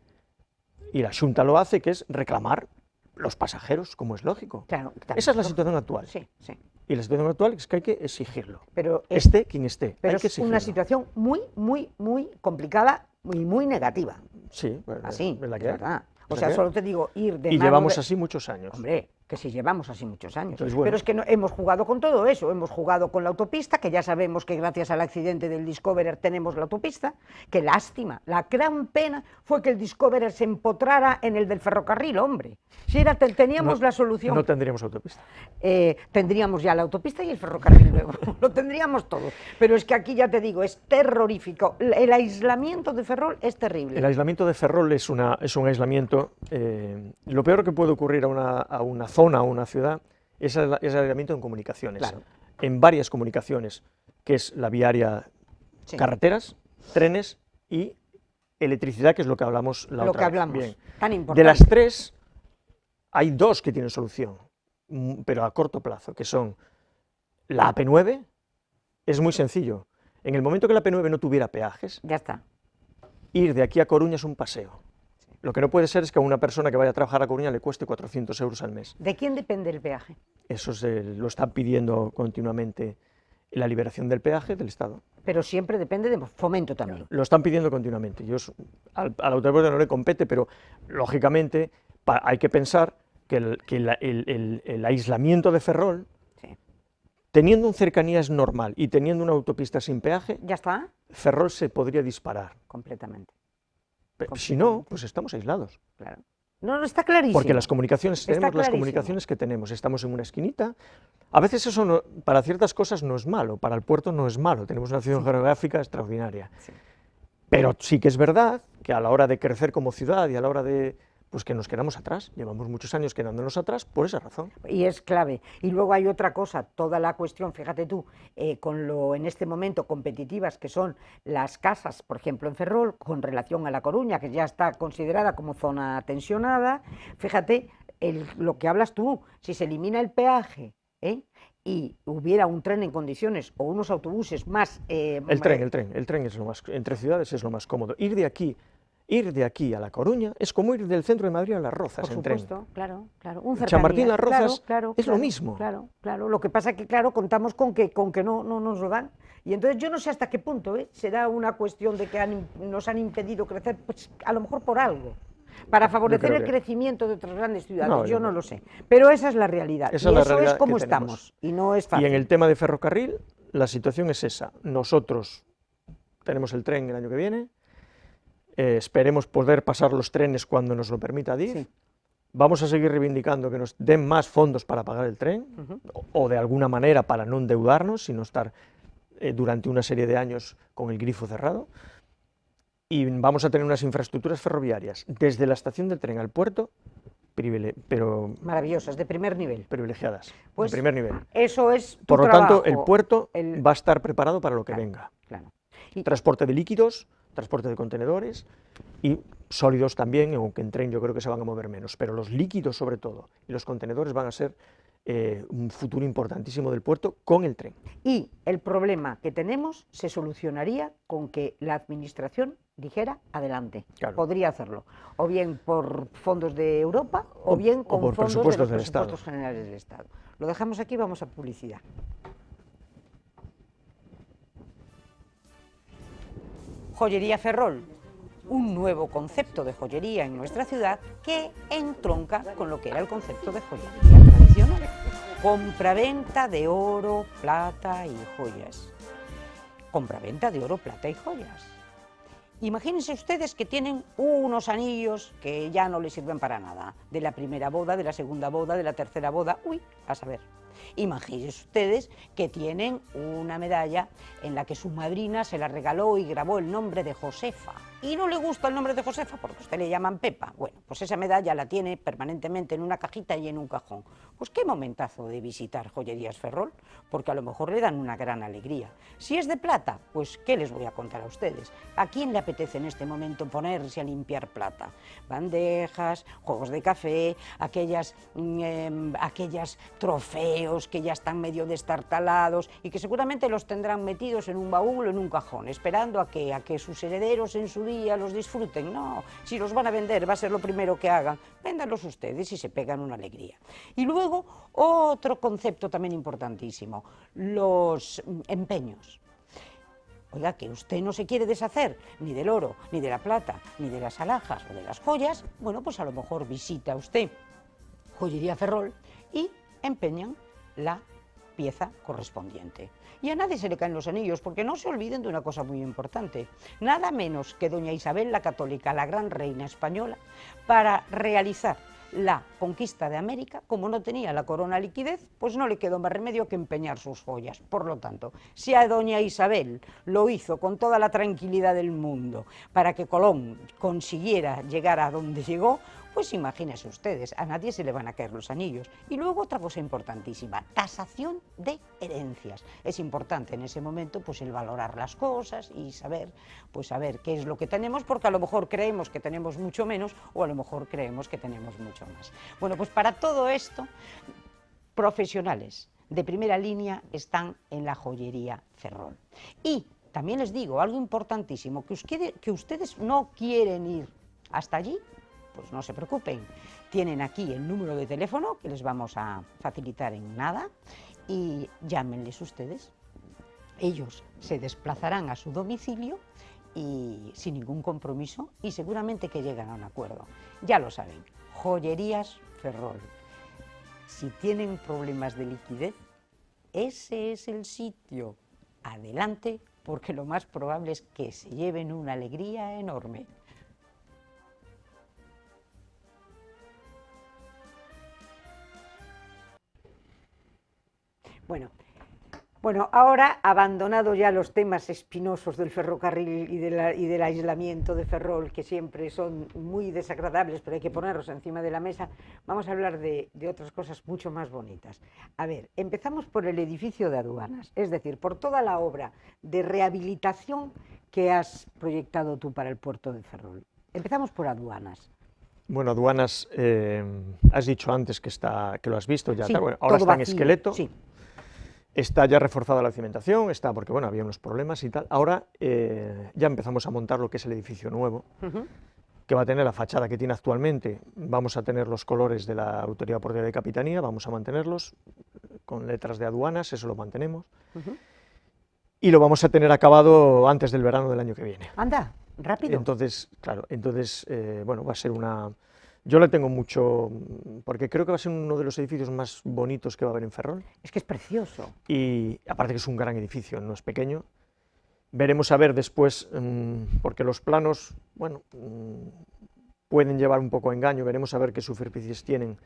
S2: y la Junta lo hace, que es reclamar los pasajeros, como es lógico.
S1: Claro,
S2: esa es la situación actual.
S1: Sí, sí.
S2: Y la situación actual es que hay que exigirlo.
S1: Pero
S2: esté quien esté.
S1: Pero
S2: hay que
S1: es una situación muy, muy, muy complicada y muy negativa.
S2: Sí, bueno,
S1: así,
S2: es la que
S1: verdad. O sea, solo te digo, ir de
S2: Y llevamos así muchos años.
S1: Hombre, que si llevamos así muchos años.
S2: Entonces, bueno.
S1: Pero es que hemos jugado con todo eso, hemos jugado con la autopista, que ya sabemos que gracias al accidente del Discoverer tenemos la autopista. Qué lástima, la gran pena fue que el Discoverer se empotrara en el del ferrocarril, hombre. Si teníamos la solución...
S2: No tendríamos autopista.
S1: Tendríamos ya la autopista y el ferrocarril luego, lo tendríamos todo. Pero es que aquí ya te digo, es terrorífico. El aislamiento de Ferrol es terrible.
S2: El aislamiento de Ferrol es un aislamiento... lo peor que puede ocurrir a una zona o una ciudad es el aislamiento en comunicaciones,
S1: claro.
S2: En varias comunicaciones, que es la viaria, carreteras, trenes y electricidad, que es lo que hablamos la otra vez. Bien.
S1: Tan importante.
S2: De las tres, hay dos que tienen solución, pero a corto plazo, que son la AP9, es muy sencillo. En el momento que la AP9 no tuviera peajes,
S1: ya está.
S2: Ir de aquí a Coruña es un paseo. Lo que no puede ser es que a una persona que vaya a trabajar a Coruña le cueste 400 euros al mes.
S1: ¿De quién depende el peaje?
S2: Eso lo están pidiendo continuamente, la liberación del peaje del Estado.
S1: Pero siempre depende de Fomento también.
S2: Lo están pidiendo continuamente. Al autoridad no le compete, pero lógicamente hay que pensar que el aislamiento de Ferrol, teniendo un cercanías normal y teniendo una autopista sin peaje,
S1: ¿ya está?
S2: Ferrol se podría disparar.
S1: Completamente.
S2: Pero si no, pues estamos aislados.
S1: Claro. No, está clarísimo.
S2: Porque las comunicaciones, tenemos las comunicaciones que tenemos, estamos en una esquinita. A veces eso para ciertas cosas no es malo, para el puerto no es malo, tenemos una situación geográfica extraordinaria. Sí. Pero sí que es verdad que a la hora de crecer como ciudad y a la hora de pues que nos quedamos atrás. Llevamos muchos años quedándonos atrás por esa razón.
S1: Y es clave. Y luego hay otra cosa, toda la cuestión, fíjate tú, con lo en este momento competitivas que son las casas, por ejemplo en Ferrol, con relación a La Coruña, que ya está considerada como zona tensionada. Fíjate lo que hablas tú, si se elimina el peaje, y hubiera un tren en condiciones o unos autobuses más...
S2: El tren es lo más, entre ciudades es lo más cómodo. Ir de aquí a La Coruña es como ir del centro de Madrid a Las Rozas en tren.
S1: Por supuesto, claro, claro. Un
S2: Chamartín, Las Rozas
S1: claro,
S2: es lo mismo.
S1: Claro, claro. Lo que pasa es que, claro, contamos con que no nos lo dan. Y entonces yo no sé hasta qué punto será una cuestión de que nos han impedido crecer, pues a lo mejor por algo, para favorecer el crecimiento de otras grandes ciudades, no, yo no lo sé. Pero esa es la realidad, y eso es como estamos, y no es fácil.
S2: Y en el tema de ferrocarril, la situación es esa. Nosotros tenemos el tren el año que viene, esperemos poder pasar los trenes cuando nos lo permita DIF. Sí. Vamos a seguir reivindicando que nos den más fondos para pagar el tren, o de alguna manera para no endeudarnos, sino estar durante una serie de años con el grifo cerrado. Y vamos a tener unas infraestructuras ferroviarias desde la estación de tren al puerto, pero
S1: maravillosas, de primer nivel.
S2: Privilegiadas,
S1: pues
S2: de primer nivel.
S1: Eso es tu
S2: Por lo
S1: trabajo,
S2: tanto, el puerto va a estar preparado para lo que venga.
S1: Claro.
S2: Transporte de líquidos, transporte de contenedores y sólidos también, aunque en tren yo creo que se van a mover menos, pero los líquidos sobre todo y los contenedores van a ser un futuro importantísimo del puerto con el tren. Y
S1: el problema que tenemos se solucionaría con que la administración dijera adelante, claro. Podría hacerlo, o bien por fondos de Europa o bien con
S2: por
S1: fondos de los presupuestos
S2: Estado.
S1: Generales del Estado. Lo dejamos aquí, vamos a publicidad. Joyería Ferrol, un nuevo concepto de joyería en nuestra ciudad que entronca con lo que era el concepto de joyería tradicional. Compraventa de oro, plata y joyas. Compraventa de oro, plata y joyas. Imagínense ustedes que tienen unos anillos que ya no les sirven para nada, de la primera boda, de la segunda boda, de la tercera boda, a saber. Imagínense ustedes que tienen una medalla en la que su madrina se la regaló y grabó el nombre de Josefa. Y no le gusta el nombre de Josefa porque a usted le llaman Pepa. Bueno, pues esa medalla la tiene permanentemente en una cajita y en un cajón. Pues qué momentazo de visitar Joyerías Ferrol, porque a lo mejor le dan una gran alegría. Si es de plata, pues ¿qué les voy a contar a ustedes? ¿A quién le apetece en este momento ponerse a limpiar plata? Bandejas, juegos de café, aquellas trofeos que ya están medio destartalados y que seguramente los tendrán metidos en un baúl o en un cajón, esperando a que sus herederos en su día los disfruten. No, si los van a vender va a ser lo primero que hagan, véndanlos ustedes y se pegan una alegría. Y luego otro concepto también importantísimo, los empeños. Oiga, que usted no se quiere deshacer ni del oro, ni de la plata, ni de las alhajas o de las joyas, bueno, pues a lo mejor visita usted Joyería Ferrol y empeñan la pieza correspondiente. Y a nadie se le caen los anillos, porque no se olviden de una cosa muy importante. Nada menos que doña Isabel la Católica, la gran reina española, para realizar la conquista de América, como no tenía la corona liquidez, pues no le quedó más remedio que empeñar sus joyas. Por lo tanto, si a doña Isabel lo hizo con toda la tranquilidad del mundo para que Colón consiguiera llegar a donde llegó, pues imagínense ustedes, a nadie se le van a caer los anillos. Y luego otra cosa importantísima, tasación de herencias. Es importante en ese momento pues el valorar las cosas y saber qué es lo que tenemos, porque a lo mejor creemos que tenemos mucho menos o a lo mejor creemos que tenemos mucho más. Bueno, pues para todo esto, profesionales de primera línea están en la Joyería Ferrol. Y también les digo algo importantísimo, que ustedes no quieren ir hasta allí, pues no se preocupen, tienen aquí el número de teléfono que les vamos a facilitar en nada y llámenles ustedes. Ellos se desplazarán a su domicilio y sin ningún compromiso y seguramente que llegan a un acuerdo. Ya lo saben, Joyerías Ferrol. Si tienen problemas de liquidez, ese es el sitio. Adelante, porque lo más probable es que se lleven una alegría enorme. Bueno, Bueno, ahora, abandonado ya los temas espinosos del ferrocarril y del aislamiento de Ferrol, que siempre son muy desagradables, pero hay que ponerlos encima de la mesa, vamos a hablar de otras cosas mucho más bonitas. A ver, empezamos por el edificio de aduanas, es decir, por toda la obra de rehabilitación que has proyectado tú para el puerto de Ferrol. Empezamos por aduanas.
S2: Bueno, aduanas, has dicho antes que lo has visto ya,
S1: Sí,
S2: bueno, ahora
S1: todo
S2: está en
S1: vacío,
S2: esqueleto.
S1: sí.
S2: Está ya reforzada la cimentación, está porque bueno, había unos problemas y tal. Ahora ya empezamos a montar lo que es el edificio nuevo, que va a tener la fachada que tiene actualmente. Vamos a tener los colores de la Autoridad Portuaria de Capitanía, vamos a mantenerlos con letras de aduanas, eso lo mantenemos. Y lo vamos a tener acabado antes del verano del año que viene.
S1: Anda, rápido.
S2: Entonces, claro, bueno, va a ser una... Yo le tengo mucho, porque creo que va a ser uno de los edificios más bonitos que va a haber en Ferrol.
S1: Es que es precioso.
S2: Y aparte que es un gran edificio, no es pequeño. Veremos a ver después, porque los planos, bueno, pueden llevar un poco a engaño, veremos a ver qué superficies tienen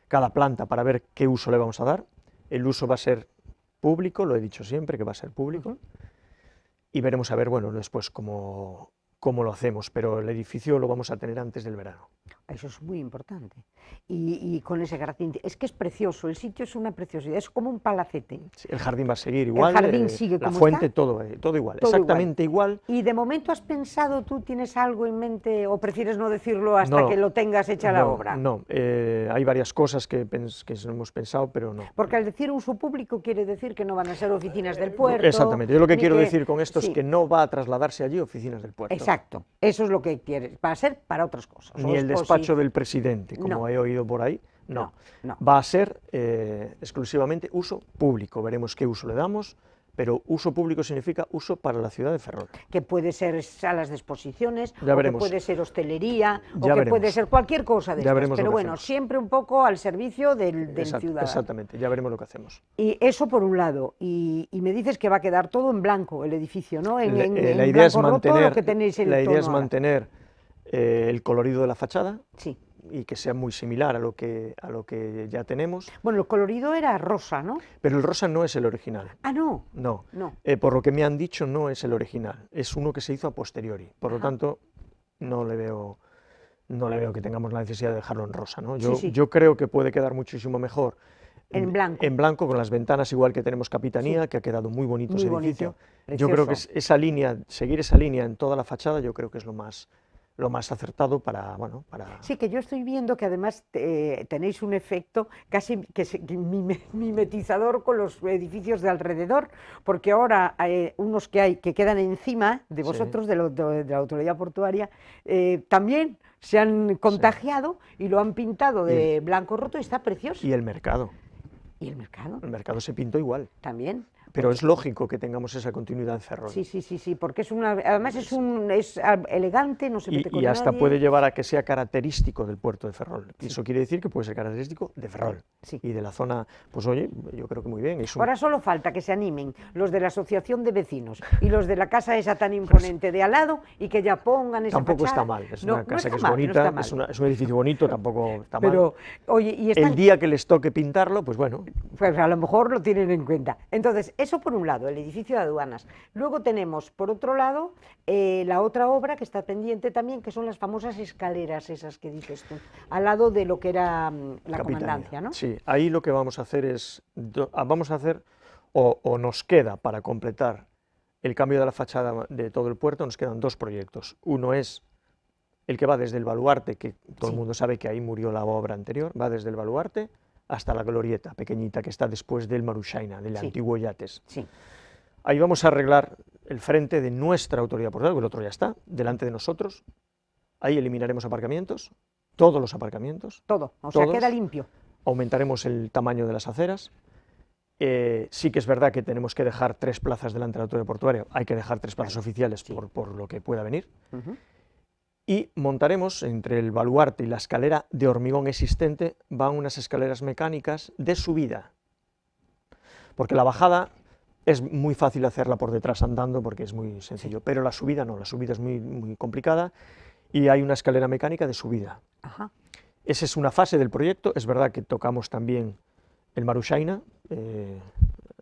S2: cada planta para ver qué uso le vamos a dar. El uso va a ser público, lo he dicho siempre que va a ser público, y veremos a ver, bueno, después cómo lo hacemos, pero el edificio lo vamos a tener antes del verano.
S1: Eso es muy importante. Y con ese jardín, es que es precioso, el sitio es una preciosidad, es como un palacete.
S2: Sí, el jardín va a seguir igual,
S1: el jardín sigue
S2: la
S1: como
S2: fuente,
S1: está.
S2: Todo igual,
S1: Todo
S2: exactamente igual.
S1: ¿Y de momento has pensado, tú tienes algo en mente o prefieres no decirlo hasta que lo tengas hecha la obra?
S2: No, hay varias cosas que hemos pensado, pero no.
S1: Porque al decir uso público quiere decir que no van a ser oficinas del puerto.
S2: Exactamente, yo lo que quiero decir con esto es que no va a trasladarse allí oficinas del puerto.
S1: Exacto, eso es lo que quieres, va a ser para otras cosas.
S2: Ni el despacho del presidente, como he oído por ahí, no. Va a ser exclusivamente uso público, veremos qué uso le damos, pero uso público significa uso para la ciudad de Ferrol.
S1: Que puede ser salas de exposiciones,
S2: ya
S1: o
S2: veremos.
S1: Que puede ser hostelería,
S2: ya
S1: o que
S2: veremos.
S1: puede ser cualquier cosa de estas, pero bueno,
S2: hacemos.
S1: Siempre un poco al servicio del ciudadano.
S2: Exactamente, ya veremos lo que hacemos.
S1: Y eso por un lado, y me dices que va a quedar todo en blanco el edificio, ¿no?
S2: La idea es mantener,
S1: que tenéis
S2: la idea es mantener el colorido de la fachada,
S1: sí,
S2: y que sea muy similar a lo que ya tenemos.
S1: Bueno, el colorido era rosa, ¿no?
S2: Pero el rosa no es el original.
S1: Ah, no.
S2: No. Por lo que me han dicho, no es el original, es uno que se hizo a posteriori. Por lo tanto, no le veo que tengamos la necesidad de dejarlo en rosa, ¿no? Yo creo que puede quedar muchísimo mejor
S1: en blanco.
S2: En blanco, con las ventanas igual que tenemos Capitanía, que ha quedado muy bonito ese edificio. Yo creo que esa línea, seguir esa línea en toda la fachada, yo creo que es lo más acertado para...
S1: Sí, que yo estoy viendo que además tenéis un efecto casi mimetizador con los edificios de alrededor, porque ahora unos que quedan encima de vosotros, de la Autoridad Portuaria, también se han contagiado y lo han pintado de blanco roto y está precioso.
S2: Y el mercado.
S1: ¿Y el mercado?
S2: El mercado se pintó igual.
S1: También.
S2: Pero es lógico que tengamos esa continuidad en Ferrol.
S1: Sí, porque además es elegante, no se mete con
S2: nadie. Y hasta
S1: nadie.
S2: Puede llevar a que sea característico del puerto de Ferrol. Y eso quiere decir que puede ser característico de Ferrol. Y de la zona, pues oye, yo creo que muy bien.
S1: Ahora solo falta que se animen los de la asociación de vecinos y los de la casa esa tan imponente de al lado y que ya pongan esa
S2: Tampoco
S1: fachada.
S2: está mal, es una casa que es bonita, es un edificio bonito, tampoco está mal.
S1: Oye,
S2: el día que les toque pintarlo, pues bueno.
S1: Pues a lo mejor lo tienen en cuenta. Entonces, eso por un lado, el edificio de aduanas. Luego tenemos, por otro lado, la otra obra que está pendiente también, que son las famosas escaleras esas que dices tú, al lado de lo que era la comandancia, ¿no?
S2: Sí, ahí lo que vamos a hacer es, o nos queda para completar el cambio de la fachada de todo el puerto, nos quedan dos proyectos. Uno es el que va desde el baluarte, que todo el mundo sabe que ahí murió la obra anterior, va desde el baluarte hasta la glorieta pequeñita que está después del Marushaina, del antiguo Yates. Ahí vamos a arreglar el frente de nuestra autoridad portuaria, porque el otro ya está, delante de nosotros. Ahí eliminaremos aparcamientos, todos los aparcamientos.
S1: Todo, o sea, queda limpio.
S2: Aumentaremos el tamaño de las aceras. Sí que es verdad que tenemos que dejar 3 plazas delante de la autoridad portuaria, hay que dejar 3 plazas oficiales por lo que pueda venir. Y montaremos entre el baluarte y la escalera de hormigón existente, van unas escaleras mecánicas de subida, porque la bajada es muy fácil hacerla por detrás andando porque es muy sencillo, pero la subida no, la subida es muy complicada y hay una escalera mecánica de subida. Esa es una fase del proyecto. Es verdad que tocamos también el Marushaina,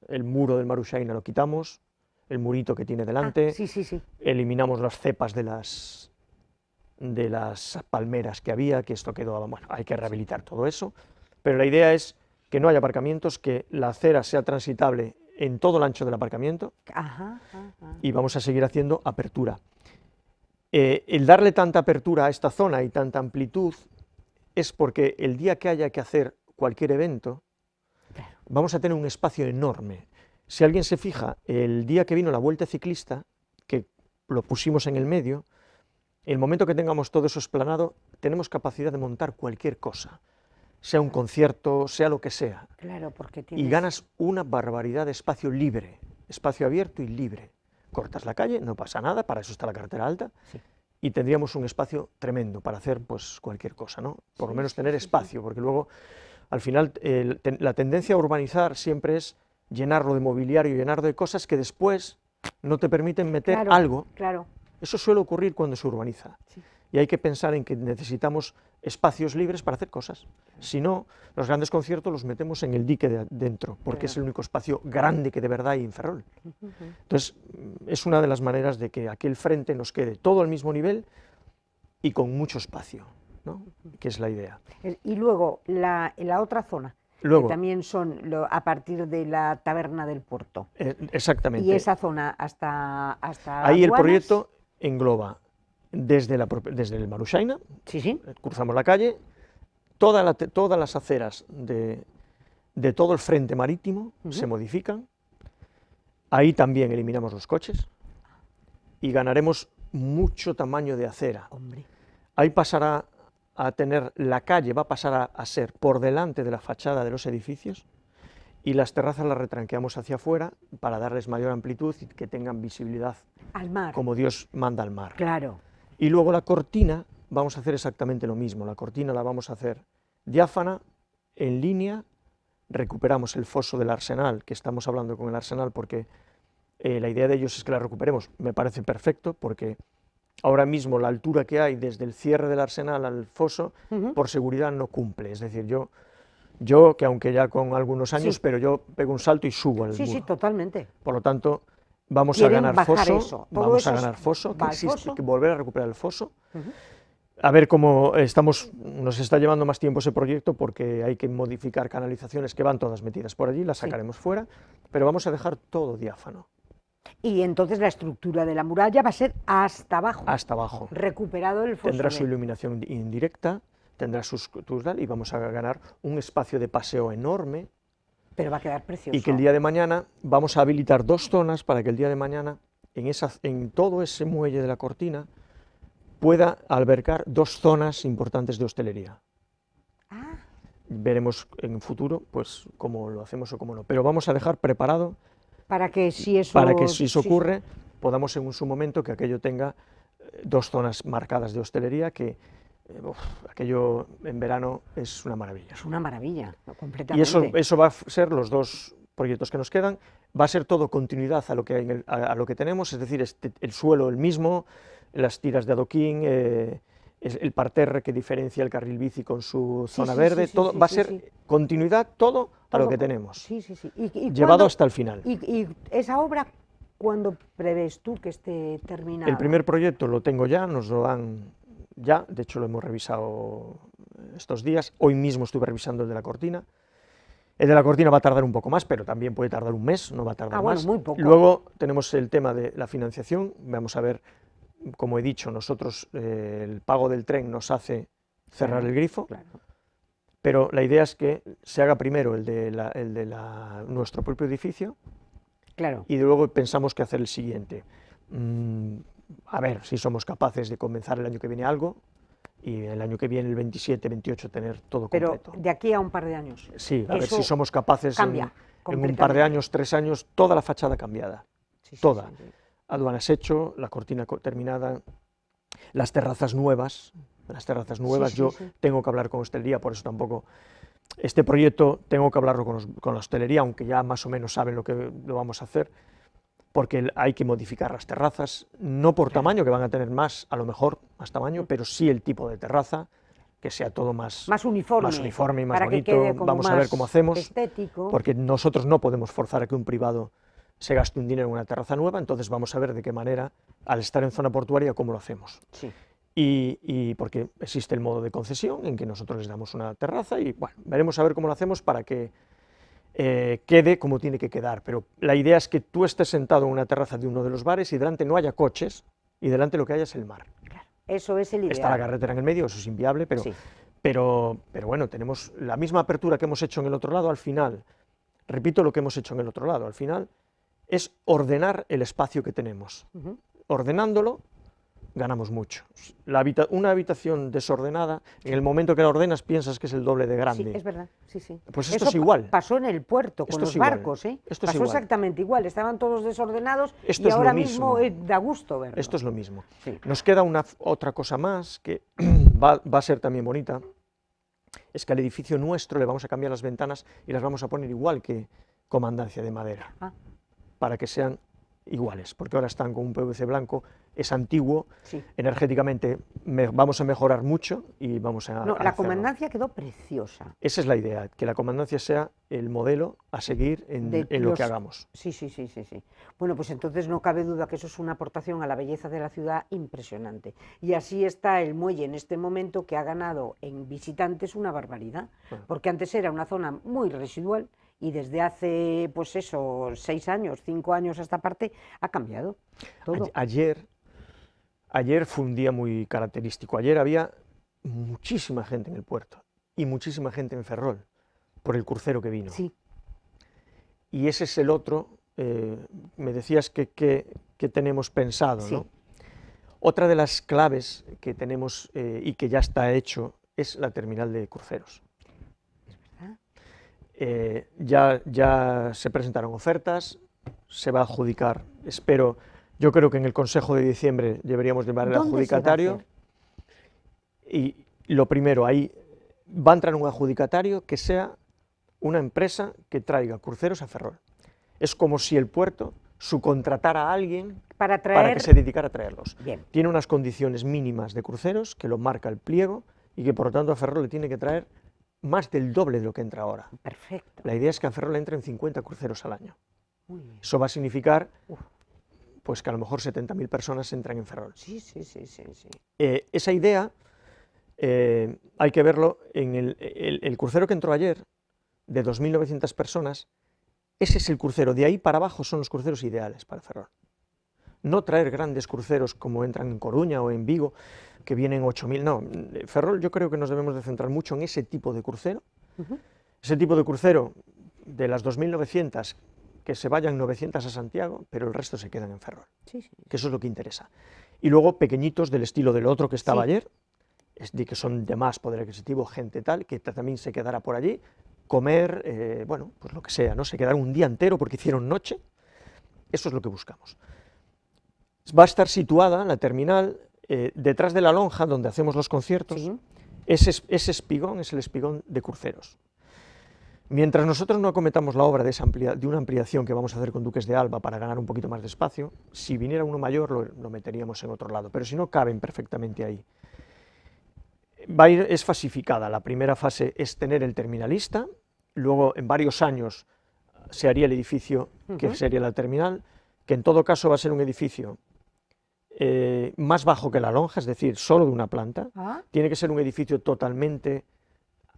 S2: el muro del Marushaina lo quitamos, el murito que tiene delante,
S1: sí, sí, sí.
S2: eliminamos las cepas de las palmeras que había, que esto quedó, bueno, hay que rehabilitar todo eso, pero la idea es que no haya aparcamientos, que la acera sea transitable en todo el ancho del aparcamiento,
S1: Ajá, ajá.
S2: y vamos a seguir haciendo apertura. El darle tanta apertura a esta zona y tanta amplitud es porque el día que haya que hacer cualquier evento,
S1: Claro.
S2: vamos a tener un espacio enorme. Si alguien se fija, el día que vino la Vuelta Ciclista, que lo pusimos en el medio, el momento que tengamos todo eso esplanado, tenemos capacidad de montar cualquier cosa, sea un concierto, sea lo que sea,
S1: Claro, porque
S2: y
S1: tienes...
S2: ganas una barbaridad de espacio libre, espacio abierto y libre. Cortas la calle, no pasa nada, para eso está la carretera alta,
S1: Sí.
S2: y tendríamos un espacio tremendo para hacer pues cualquier cosa, ¿no? Por lo
S1: Sí,
S2: menos
S1: sí,
S2: tener
S1: sí,
S2: espacio, porque luego, al final, la tendencia a urbanizar siempre es llenarlo de mobiliario, llenarlo de cosas que después no te permiten meter
S1: Claro,
S2: algo.
S1: claro.
S2: Eso suele ocurrir cuando se urbaniza.
S1: Sí.
S2: Y hay que pensar en que necesitamos espacios libres para hacer cosas. Si no, los grandes conciertos los metemos en el dique de dentro, porque es el único espacio grande que de verdad hay en Ferrol. Entonces, es una de las maneras de que aquel frente nos quede todo al mismo nivel y con mucho espacio, ¿no? Que es la idea.
S1: Y luego, la otra zona,
S2: Luego,
S1: que también son a partir de la taberna del puerto.
S2: exactamente.
S1: Y esa zona hasta
S2: Ahí el
S1: aduanas.
S2: proyecto engloba desde el Marushaina,
S1: Sí, sí.
S2: cruzamos la calle, todas las aceras de todo el frente marítimo se modifican, ahí también eliminamos los coches y ganaremos mucho tamaño de acera.
S1: Hombre.
S2: Ahí pasará a tener, la calle va a pasar a ser por delante de la fachada de los edificios y las terrazas las retranqueamos hacia afuera para darles mayor amplitud y que tengan visibilidad
S1: Al mar.
S2: como Dios manda al mar.
S1: Claro.
S2: Y luego la cortina, vamos a hacer exactamente lo mismo, la cortina la vamos a hacer diáfana, en línea, recuperamos el foso del Arsenal, que estamos hablando con el Arsenal porque la idea de ellos es que la recuperemos, me parece perfecto, porque ahora mismo la altura que hay desde el cierre del Arsenal al foso, por seguridad no cumple, es decir, yo que aunque ya con algunos años,
S1: Sí.
S2: pero yo pego un salto y subo al
S1: Sí, sí,
S2: muro.
S1: totalmente.
S2: Por lo tanto, vamos a
S1: Quieren
S2: ganar
S1: bajar
S2: foso,
S1: eso. Todo
S2: vamos
S1: eso
S2: a
S1: es-
S2: ganar foso, que
S1: va al
S2: existe,
S1: foso.
S2: que volver a recuperar el foso. A ver cómo nos está llevando más tiempo ese proyecto porque hay que modificar canalizaciones que van todas metidas por allí, las sacaremos fuera, pero vamos a dejar todo diáfano,
S1: Y entonces la estructura de la muralla va a ser hasta abajo.
S2: hasta abajo.
S1: Recuperado el foso.
S2: Tendrá su iluminación indirecta, tendrá sus y vamos a ganar un espacio de paseo enorme.
S1: Pero va a quedar precioso.
S2: Y que el día de mañana vamos a habilitar 2 zonas para que el día de mañana en todo ese muelle de la cortina pueda albergar 2 zonas importantes de hostelería.
S1: Ah,
S2: Veremos en un futuro pues cómo lo hacemos o cómo no, pero vamos a dejar preparado
S1: para que si eso...
S2: para que si eso
S1: sí,
S2: ocurre podamos en su momento que aquello tenga 2 zonas marcadas de hostelería que aquello en verano es una maravilla.
S1: Es una maravilla,
S2: Y
S1: completamente.
S2: eso va a ser los 2 proyectos que nos quedan, va a ser todo continuidad a lo que, a lo que tenemos, es decir, el suelo el mismo, las tiras de adoquín, el parterre que diferencia el carril bici con su zona
S1: sí,
S2: verde,
S1: sí, sí,
S2: todo
S1: sí,
S2: va a
S1: sí,
S2: ser
S1: sí.
S2: continuidad todo a lo
S1: Todo-
S2: que tenemos,
S1: Sí, sí, sí.
S2: llevado
S1: cuándo-
S2: hasta el final.
S1: Y esa obra, ¿cuándo prevés tú que esté terminada?
S2: El primer proyecto lo tengo ya, nos lo dan ya, de hecho lo hemos revisado estos días, hoy mismo estuve revisando el de la cortina. El de la cortina va a tardar un poco más, pero también puede tardar un mes, no va a tardar
S1: bueno,
S2: más.
S1: muy poco.
S2: Luego tenemos el tema de la financiación, vamos a ver, como he dicho, nosotros el pago del tren nos hace cerrar
S1: Claro,
S2: el grifo,
S1: claro.
S2: pero la idea es que se haga primero el de nuestro propio edificio
S1: Claro.
S2: y luego pensamos que hacer el siguiente. A ver si somos capaces de comenzar el año que viene algo y el año que viene, el 27, 28, tener todo
S1: Pero
S2: completo.
S1: de aquí a un par de años.
S2: Sí, a ver
S1: eso
S2: si somos capaces
S1: cambia
S2: en un par de
S1: completamente.
S2: años, 3 años, toda la fachada cambiada,
S1: Sí, sí,
S2: toda.
S1: sí, sí.
S2: Aduanas hecho, la cortina terminada, las terrazas nuevas,
S1: sí,
S2: yo
S1: sí.
S2: tengo que hablar con hostelería, por eso tampoco, este proyecto tengo que hablarlo con la hostelería, aunque ya más o menos saben lo que lo vamos a hacer, porque hay que modificar las terrazas, no por tamaño, que van a tener más, a lo mejor más tamaño, pero sí el tipo de terraza, que sea todo más
S1: uniforme
S2: y más
S1: para que
S2: bonito,
S1: quede como
S2: vamos a ver
S1: más
S2: cómo hacemos,
S1: estético.
S2: porque nosotros no podemos forzar a que un privado se gaste un dinero en una terraza nueva, entonces vamos a ver de qué manera, al estar en zona portuaria, cómo lo hacemos.
S1: Sí.
S2: Y porque existe el modo de concesión en que nosotros les damos una terraza y bueno, veremos a ver cómo lo hacemos para que quede como tiene que quedar, pero la idea es que tú estés sentado en una terraza de uno de los bares y delante no haya coches y delante lo que haya es el mar.
S1: Claro, eso es el ideal.
S2: Está la carretera en el medio, eso es inviable, pero,
S1: Sí.
S2: pero bueno, tenemos la misma apertura que hemos hecho en el otro lado, al final, repito lo que hemos hecho en el otro lado, al final es ordenar el espacio que tenemos. Ordenándolo, ganamos mucho. Una habitación desordenada, en el momento que la ordenas piensas que es el doble de grande.
S1: Sí, es verdad, sí, sí.
S2: Pues esto
S1: Eso
S2: es igual.
S1: pasó en el puerto con
S2: Esto
S1: los
S2: es igual.
S1: barcos, ¿eh?
S2: Esto es
S1: Pasó
S2: igual.
S1: exactamente igual, estaban todos desordenados
S2: Esto
S1: y
S2: es lo
S1: ahora
S2: mismo.
S1: mismo da gusto verlo.
S2: Esto es lo mismo.
S1: Sí.
S2: Nos queda otra cosa más que va a ser también bonita, es que al edificio nuestro le vamos a cambiar las ventanas y las vamos a poner igual que Comandancia de madera, para que sean iguales, porque ahora están con un PVC blanco, es antiguo,
S1: Sí.
S2: energéticamente vamos a mejorar mucho y vamos a
S1: No, la
S2: hacerlo.
S1: Comandancia quedó preciosa.
S2: Esa es la idea, que la Comandancia sea el modelo a seguir en lo que hagamos.
S1: Sí, sí, sí, sí, sí. Bueno, pues entonces no cabe duda que eso es una aportación a la belleza de la ciudad impresionante. Y así está el muelle en este momento, que ha ganado en visitantes una barbaridad, porque antes era una zona muy residual y desde hace, pues eso, 6 años, 5 años a esta parte, ha cambiado todo.
S2: Ayer fue un día muy característico. Ayer había muchísima gente en el puerto y muchísima gente en Ferrol por el crucero que vino.
S1: Sí.
S2: Y ese es el otro, me decías que tenemos pensado,
S1: Sí.
S2: ¿no? Otra de las claves que tenemos y que ya está hecho es la terminal de cruceros. Ya se presentaron ofertas, se va a adjudicar, espero, yo creo que en el Consejo de diciembre deberíamos llevar el adjudicatario. Y lo primero, ahí va a entrar un adjudicatario que sea una empresa que traiga cruceros a Ferrol. Es como si el puerto subcontratara a alguien para que se dedicara a traerlos.
S1: Bien.
S2: Tiene unas condiciones mínimas de cruceros que lo marca el pliego y que por lo tanto a Ferrol le tiene que traer más del doble de lo que entra ahora.
S1: Perfecto.
S2: La idea es que a Ferrol entren 50 cruceros al año. Eso va a significar pues que a lo mejor 70.000 personas entran en Ferrol.
S1: Sí, sí, sí, sí, sí.
S2: Esa idea hay que verlo en el crucero que entró ayer, de 2.900 personas, ese es el crucero, de ahí para abajo son los cruceros ideales para Ferrol. No traer grandes cruceros como entran en Coruña o en Vigo, que vienen 8.000, no, Ferrol yo creo que nos debemos de centrar mucho en ese tipo de crucero, ese tipo de crucero de las 2.900, que se vayan 900 a Santiago, pero el resto se quedan en Ferrol, que eso es lo que interesa. Y luego pequeñitos del estilo del otro que estaba ayer, que son de más poder adquisitivo, gente tal, que también se quedará por allí, comer, bueno, pues lo que sea, ¿no? Se quedaron un día entero porque hicieron noche, eso es lo que buscamos. Va a estar situada la terminal detrás de la lonja donde hacemos los conciertos. Ese espigón es el espigón de cruceros. Mientras nosotros no acometamos la obra de una ampliación que vamos a hacer con Duques de Alba para ganar un poquito más de espacio, si viniera uno mayor lo meteríamos en otro lado, pero si no, caben perfectamente ahí. Es fasificada, la primera fase es tener el terminalista, luego en varios años se haría el edificio que sería la terminal, que en todo caso va a ser un edificio más bajo que la lonja, es decir, solo de una planta. Tiene que ser un edificio totalmente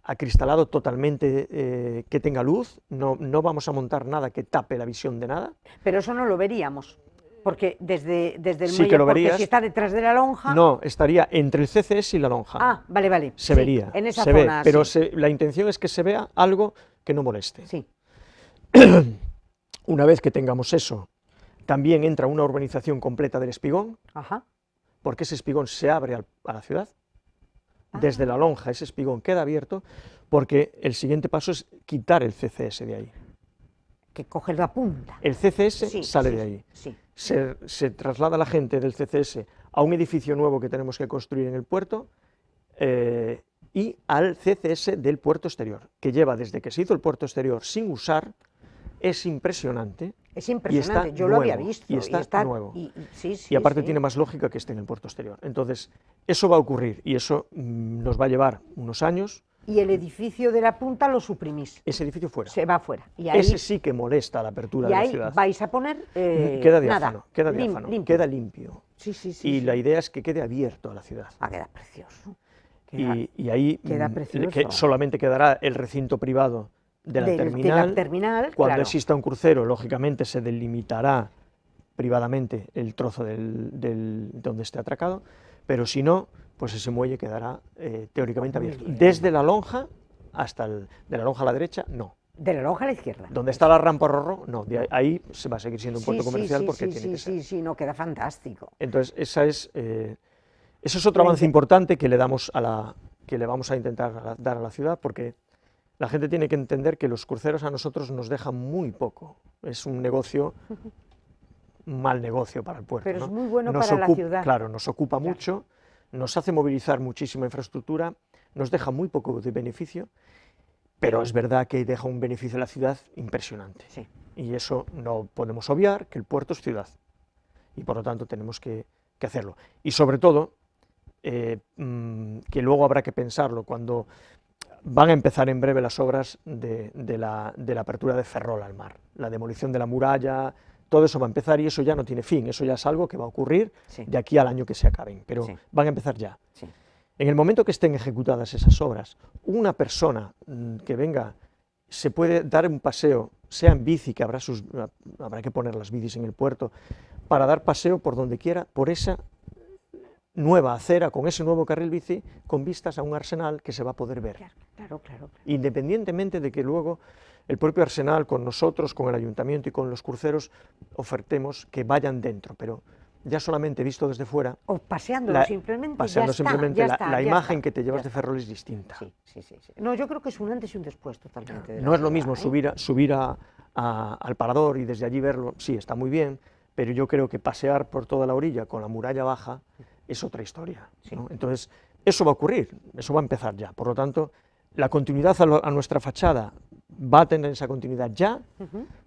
S2: acristalado, totalmente que tenga luz, no vamos a montar nada que tape la visión de nada.
S1: Pero eso no lo veríamos, porque desde el
S2: Sí
S1: muelle,
S2: que lo
S1: porque
S2: verías.
S1: si está detrás de la lonja...
S2: No, estaría entre el CCS y la lonja.
S1: Ah, vale, vale.
S2: Se vería,
S1: en esa
S2: se
S1: zona,
S2: ve, pero
S1: sí.
S2: la intención es que se vea algo que no moleste.
S1: Sí.
S2: Una vez que tengamos eso, también entra una urbanización completa del espigón, porque ese espigón se abre a la ciudad. Desde la lonja ese espigón queda abierto, porque el siguiente paso es quitar el CCS de ahí.
S1: Que coge la punta.
S2: El CCS sale de ahí. Se traslada la gente del CCS a un edificio nuevo que tenemos que construir en el puerto y al CCS del puerto exterior, que lleva desde que se hizo el puerto exterior sin usar. Es impresionante.
S1: Es impresionante, yo lo había visto.
S2: Y está nuevo.
S1: Sí,
S2: y aparte tiene más lógica que esté en el puerto exterior. Entonces, eso va a ocurrir y eso nos va a llevar unos años.
S1: Y el edificio de la punta lo suprimís.
S2: Ese edificio fuera.
S1: Se va fuera. Y ahí,
S2: ese sí que molesta la apertura de la ciudad.
S1: Y ahí vais a poner
S2: queda diáfano,
S1: nada,
S2: queda diáfano,
S1: limpio.
S2: queda limpio.
S1: Sí.
S2: Y la idea es que quede abierto a la ciudad.
S1: Queda precioso.
S2: Y ahí
S1: queda precioso.
S2: Que solamente quedará el recinto privado de la terminal. Cuando
S1: claro.
S2: exista un crucero, lógicamente se delimitará privadamente el trozo donde esté atracado, pero si no, pues ese muelle quedará teóricamente abierto. Desde la lonja hasta de la lonja a la derecha, no.
S1: De la lonja a la izquierda.
S2: Donde está la rampa Rorró, no. Ahí se va a seguir siendo un puerto comercial porque tiene que ser.
S1: Sí, no, queda fantástico.
S2: Entonces, ese es otro avance importante que le vamos a intentar dar a la ciudad, porque la gente tiene que entender que los cruceros a nosotros nos dejan muy poco. Es un negocio, un mal negocio para el puerto.
S1: Pero es muy bueno para la ciudad.
S2: Claro, nos ocupa mucho, nos hace movilizar muchísima infraestructura, nos deja muy poco de beneficio, pero es verdad que deja un beneficio a la ciudad impresionante.
S1: Sí.
S2: Y eso no podemos obviar, que el puerto es ciudad. Y por lo tanto tenemos que hacerlo. Y sobre todo, que luego habrá que pensarlo cuando van a empezar en breve las obras de la apertura de Ferrol al mar, la demolición de la muralla, todo eso va a empezar y eso ya no tiene fin, eso ya es algo que va a ocurrir de aquí al año que se acaben, pero van a empezar ya.
S1: Sí.
S2: En el momento que estén ejecutadas esas obras, una persona que venga se puede dar un paseo, sea en bici, que habrá que poner las bicis en el puerto, para dar paseo por donde quiera, por esa nueva acera, con ese nuevo carril bici, con vistas a un arsenal que se va a poder ver.
S1: Claro.
S2: Independientemente de que luego el propio arsenal, con nosotros, con el ayuntamiento y con los cruceros, ofertemos que vayan dentro, pero ya solamente visto desde fuera,
S1: o paseándolo simplemente,
S2: la imagen que te llevas de Ferrol es distinta.
S1: Sí. No, yo creo que es un antes y un después totalmente.
S2: No es lo mismo subir al parador y desde allí verlo, sí, está muy bien, pero yo creo que pasear por toda la orilla con la muralla baja es otra historia, ¿no? Entonces, eso va a ocurrir, eso va a empezar ya, por lo tanto, la continuidad a nuestra fachada va a tener esa continuidad ya,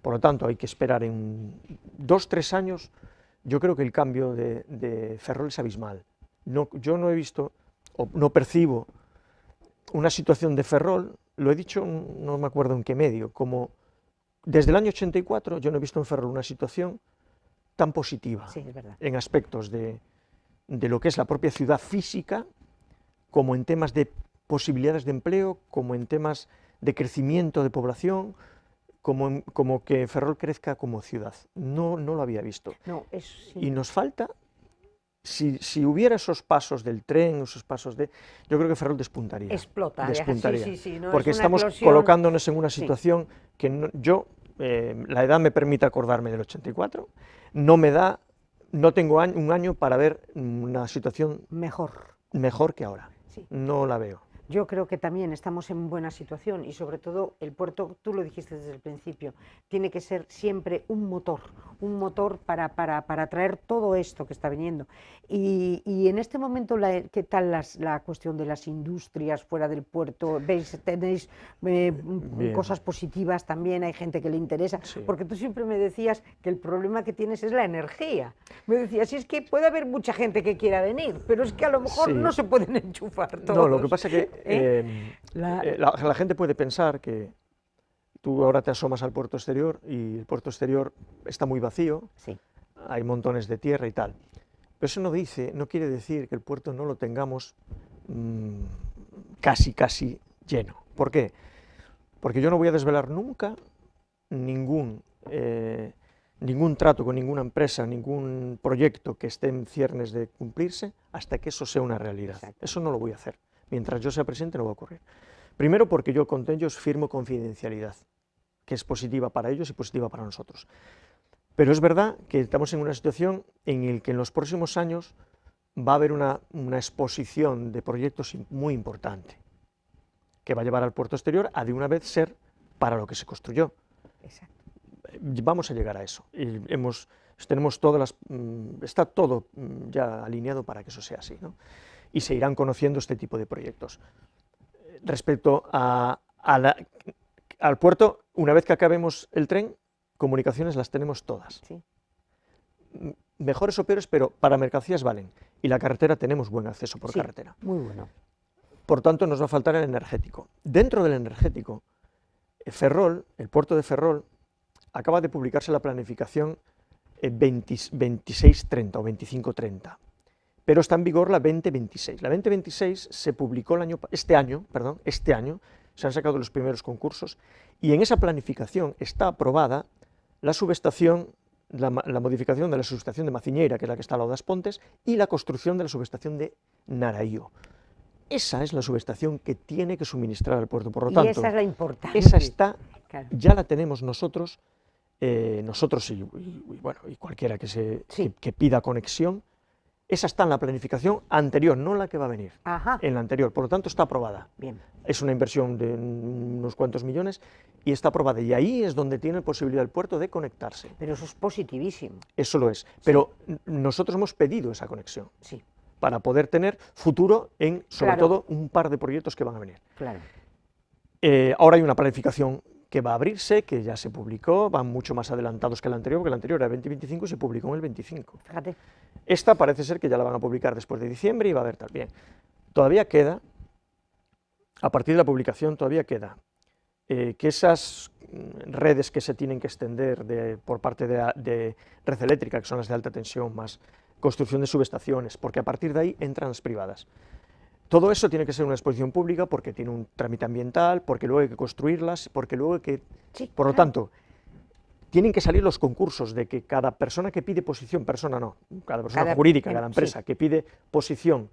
S2: por lo tanto, hay que esperar en 2-3 años. Yo creo que el cambio de Ferrol es abismal. Yo no he visto, o no percibo, una situación de Ferrol, lo he dicho, no me acuerdo en qué medio, como desde el año 84 yo no he visto en Ferrol una situación tan positiva, en aspectos de lo que es la propia ciudad física, como en temas de posibilidades de empleo, como en temas de crecimiento de población, como que Ferrol crezca como ciudad. No lo había visto. Y nos falta, si hubiera esos pasos del tren, esos pasos yo creo que Ferrol despuntaría.
S1: Despuntaría.
S2: Porque estamos colocándonos en una situación que la edad me permite acordarme del 84, no tengo un año para ver una situación mejor que ahora. No la veo.
S1: Yo creo que también estamos en buena situación y sobre todo el puerto, tú lo dijiste desde el principio, tiene que ser siempre un motor para traer todo esto que está viniendo. Y en este momento, ¿qué tal la cuestión de las industrias fuera del puerto? ¿Tenéis cosas positivas también? ¿Hay gente que le interesa? Porque tú siempre me decías que el problema que tienes es la energía. Me decías, es que puede haber mucha gente que quiera venir, pero es que a lo mejor no se pueden enchufar todos.
S2: No, lo que pasa es que la gente puede pensar que tú ahora te asomas al puerto exterior y el puerto exterior está muy vacío, hay montones de tierra y tal. Pero eso no quiere decir que el puerto no lo tengamos casi lleno. ¿Por qué? Porque yo no voy a desvelar nunca ningún trato con ninguna empresa, ningún proyecto que esté en ciernes de cumplirse hasta que eso sea una realidad. Eso no lo voy a hacer. Mientras yo sea presente no va a ocurrir. Primero porque yo con ellos firmo confidencialidad, que es positiva para ellos y positiva para nosotros. Pero es verdad que estamos en una situación en la que en los próximos años va a haber una exposición de proyectos muy importante, que va a llevar al puerto exterior a de una vez ser para lo que se construyó. Vamos a llegar a eso. Y tenemos está todo ya alineado para que eso sea así, ¿no? Y se irán conociendo este tipo de proyectos. Respecto al puerto, una vez que acabemos el tren, comunicaciones las tenemos todas.
S1: Sí.
S2: Mejores o peores, pero para mercancías valen. Y la carretera tenemos buen acceso por carretera.
S1: Muy bueno.
S2: Por tanto, nos va a faltar el energético. Dentro del energético, Ferrol, el puerto de Ferrol, acaba de publicarse la planificación 2630 o 2530, pero está en vigor la 2026. La 2026 se publicó este año, se han sacado los primeros concursos, y en esa planificación está aprobada la subestación, la modificación de la subestación de Maciñeira, que es la que está al lado de As Pontes, y la construcción de la subestación de Naraío. Esa es la subestación que tiene que suministrar al puerto, por lo tanto,
S1: esa es la importante.
S2: esa está,
S1: claro,
S2: ya la tenemos nosotros y cualquiera que pida conexión, esa está en la planificación anterior, no la que va a venir, en la anterior, por lo tanto está aprobada.
S1: Bien.
S2: Es una inversión de unos cuantos millones y está aprobada, y ahí es donde tiene posibilidad el puerto de conectarse.
S1: Pero eso es positivísimo.
S2: Eso lo es, pero nosotros hemos pedido esa conexión.
S1: Sí.
S2: Para poder tener futuro en, sobre
S1: Claro,
S2: todo, un par de proyectos que van a venir.
S1: Claro.
S2: Ahora hay una planificación que va a abrirse, que ya se publicó, van mucho más adelantados que la anterior, porque la anterior era 2025 y se publicó en el 25.
S1: Fíjate.
S2: Esta parece ser que ya la van a publicar después de diciembre y va a haber tal. Bien, todavía queda, a partir de la publicación todavía queda que esas redes que se tienen que extender por parte de Red Eléctrica, que son las de alta tensión, más construcción de subestaciones, porque a partir de ahí entran las privadas. Todo eso tiene que ser una exposición pública porque tiene un trámite ambiental, porque luego hay que construirlas, porque luego hay que...
S1: Sí,
S2: por lo tanto, tienen que salir los concursos de que cada persona que pide posición, cada persona jurídica, cada empresa que pide posición,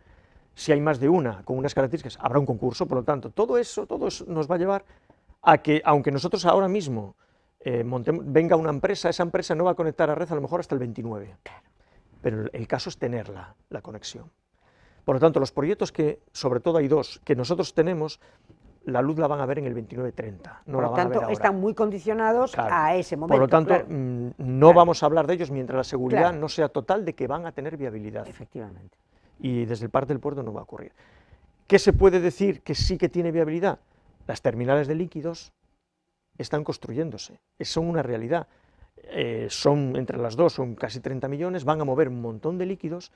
S2: si hay más de una con unas características, habrá un concurso, por lo tanto, todo eso nos va a llevar a que, aunque nosotros ahora mismo venga una empresa, esa empresa no va a conectar a red a lo mejor hasta el 29. Pero el caso es tener la conexión. Por lo tanto, los proyectos que, sobre todo hay dos, que nosotros tenemos, la luz la van a ver en el 29-30, no la van a ver ahora.
S1: Por lo tanto, están muy condicionados a ese momento.
S2: Por lo tanto, no vamos a hablar de ellos mientras la seguridad no sea total de que van a tener viabilidad.
S1: Efectivamente.
S2: Y desde el parte del puerto no va a ocurrir. ¿Qué se puede decir que sí que tiene viabilidad? Las terminales de líquidos están construyéndose, son una realidad. Son entre las dos, son casi 30 millones, van a mover un montón de líquidos,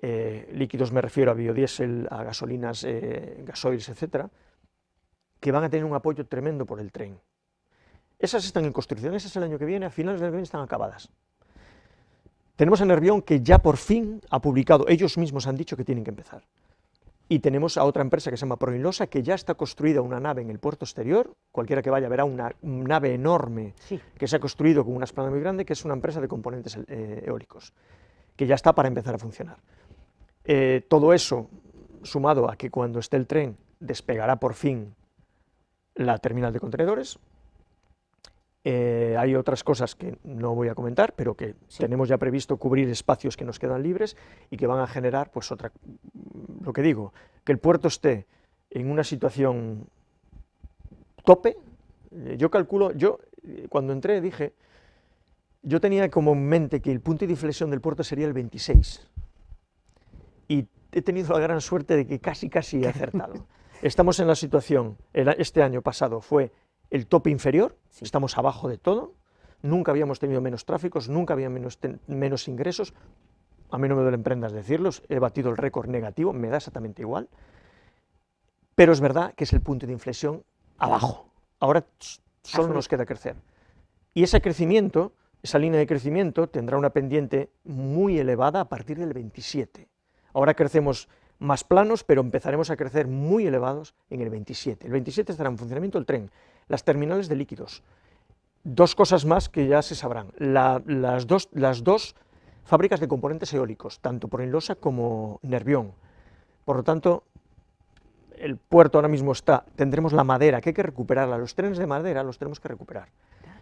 S2: líquidos me refiero a biodiesel, a gasolinas, gasoils, etcétera, que van a tener un apoyo tremendo por el tren. Esas están en construcción, esas el año que viene, a finales del año que viene están acabadas. Tenemos a Nervión que ya por fin ha publicado, ellos mismos han dicho que tienen que empezar. Y tenemos a otra empresa que se llama Proinlosa, que ya está construida una nave en el puerto exterior, cualquiera que vaya verá una nave enorme que se ha construido con una espalda muy grande, que es una empresa de componentes eólicos, que ya está para empezar a funcionar. Todo eso, sumado a que cuando esté el tren despegará por fin la terminal de contenedores. Hay otras cosas que no voy a comentar, pero que tenemos ya previsto cubrir espacios que nos quedan libres y que van a generar, pues lo que digo, que el puerto esté en una situación tope. Yo calculo, cuando entré dije, yo tenía como en mente que el punto de inflexión del puerto sería el 26, y he tenido la gran suerte de que casi he acertado. Estamos en la situación, este año pasado fue el tope inferior, estamos abajo de todo, nunca habíamos tenido menos tráficos, nunca había menos ingresos, a mí no me duelen prendas decirlos, he batido el récord negativo, me da exactamente igual, pero es verdad que es el punto de inflexión abajo, ahora solo nos queda crecer. Y ese crecimiento, esa línea de crecimiento tendrá una pendiente muy elevada a partir del 27. Ahora crecemos más planos, pero empezaremos a crecer muy elevados en el 27. El 27 estará en funcionamiento el tren, las terminales de líquidos. Dos cosas más que ya se sabrán. Las dos fábricas de componentes eólicos, tanto Proinlosa como Nervión. Por lo tanto, el puerto ahora mismo tendremos la madera, que hay que recuperarla. Los trenes de madera los tenemos que recuperar.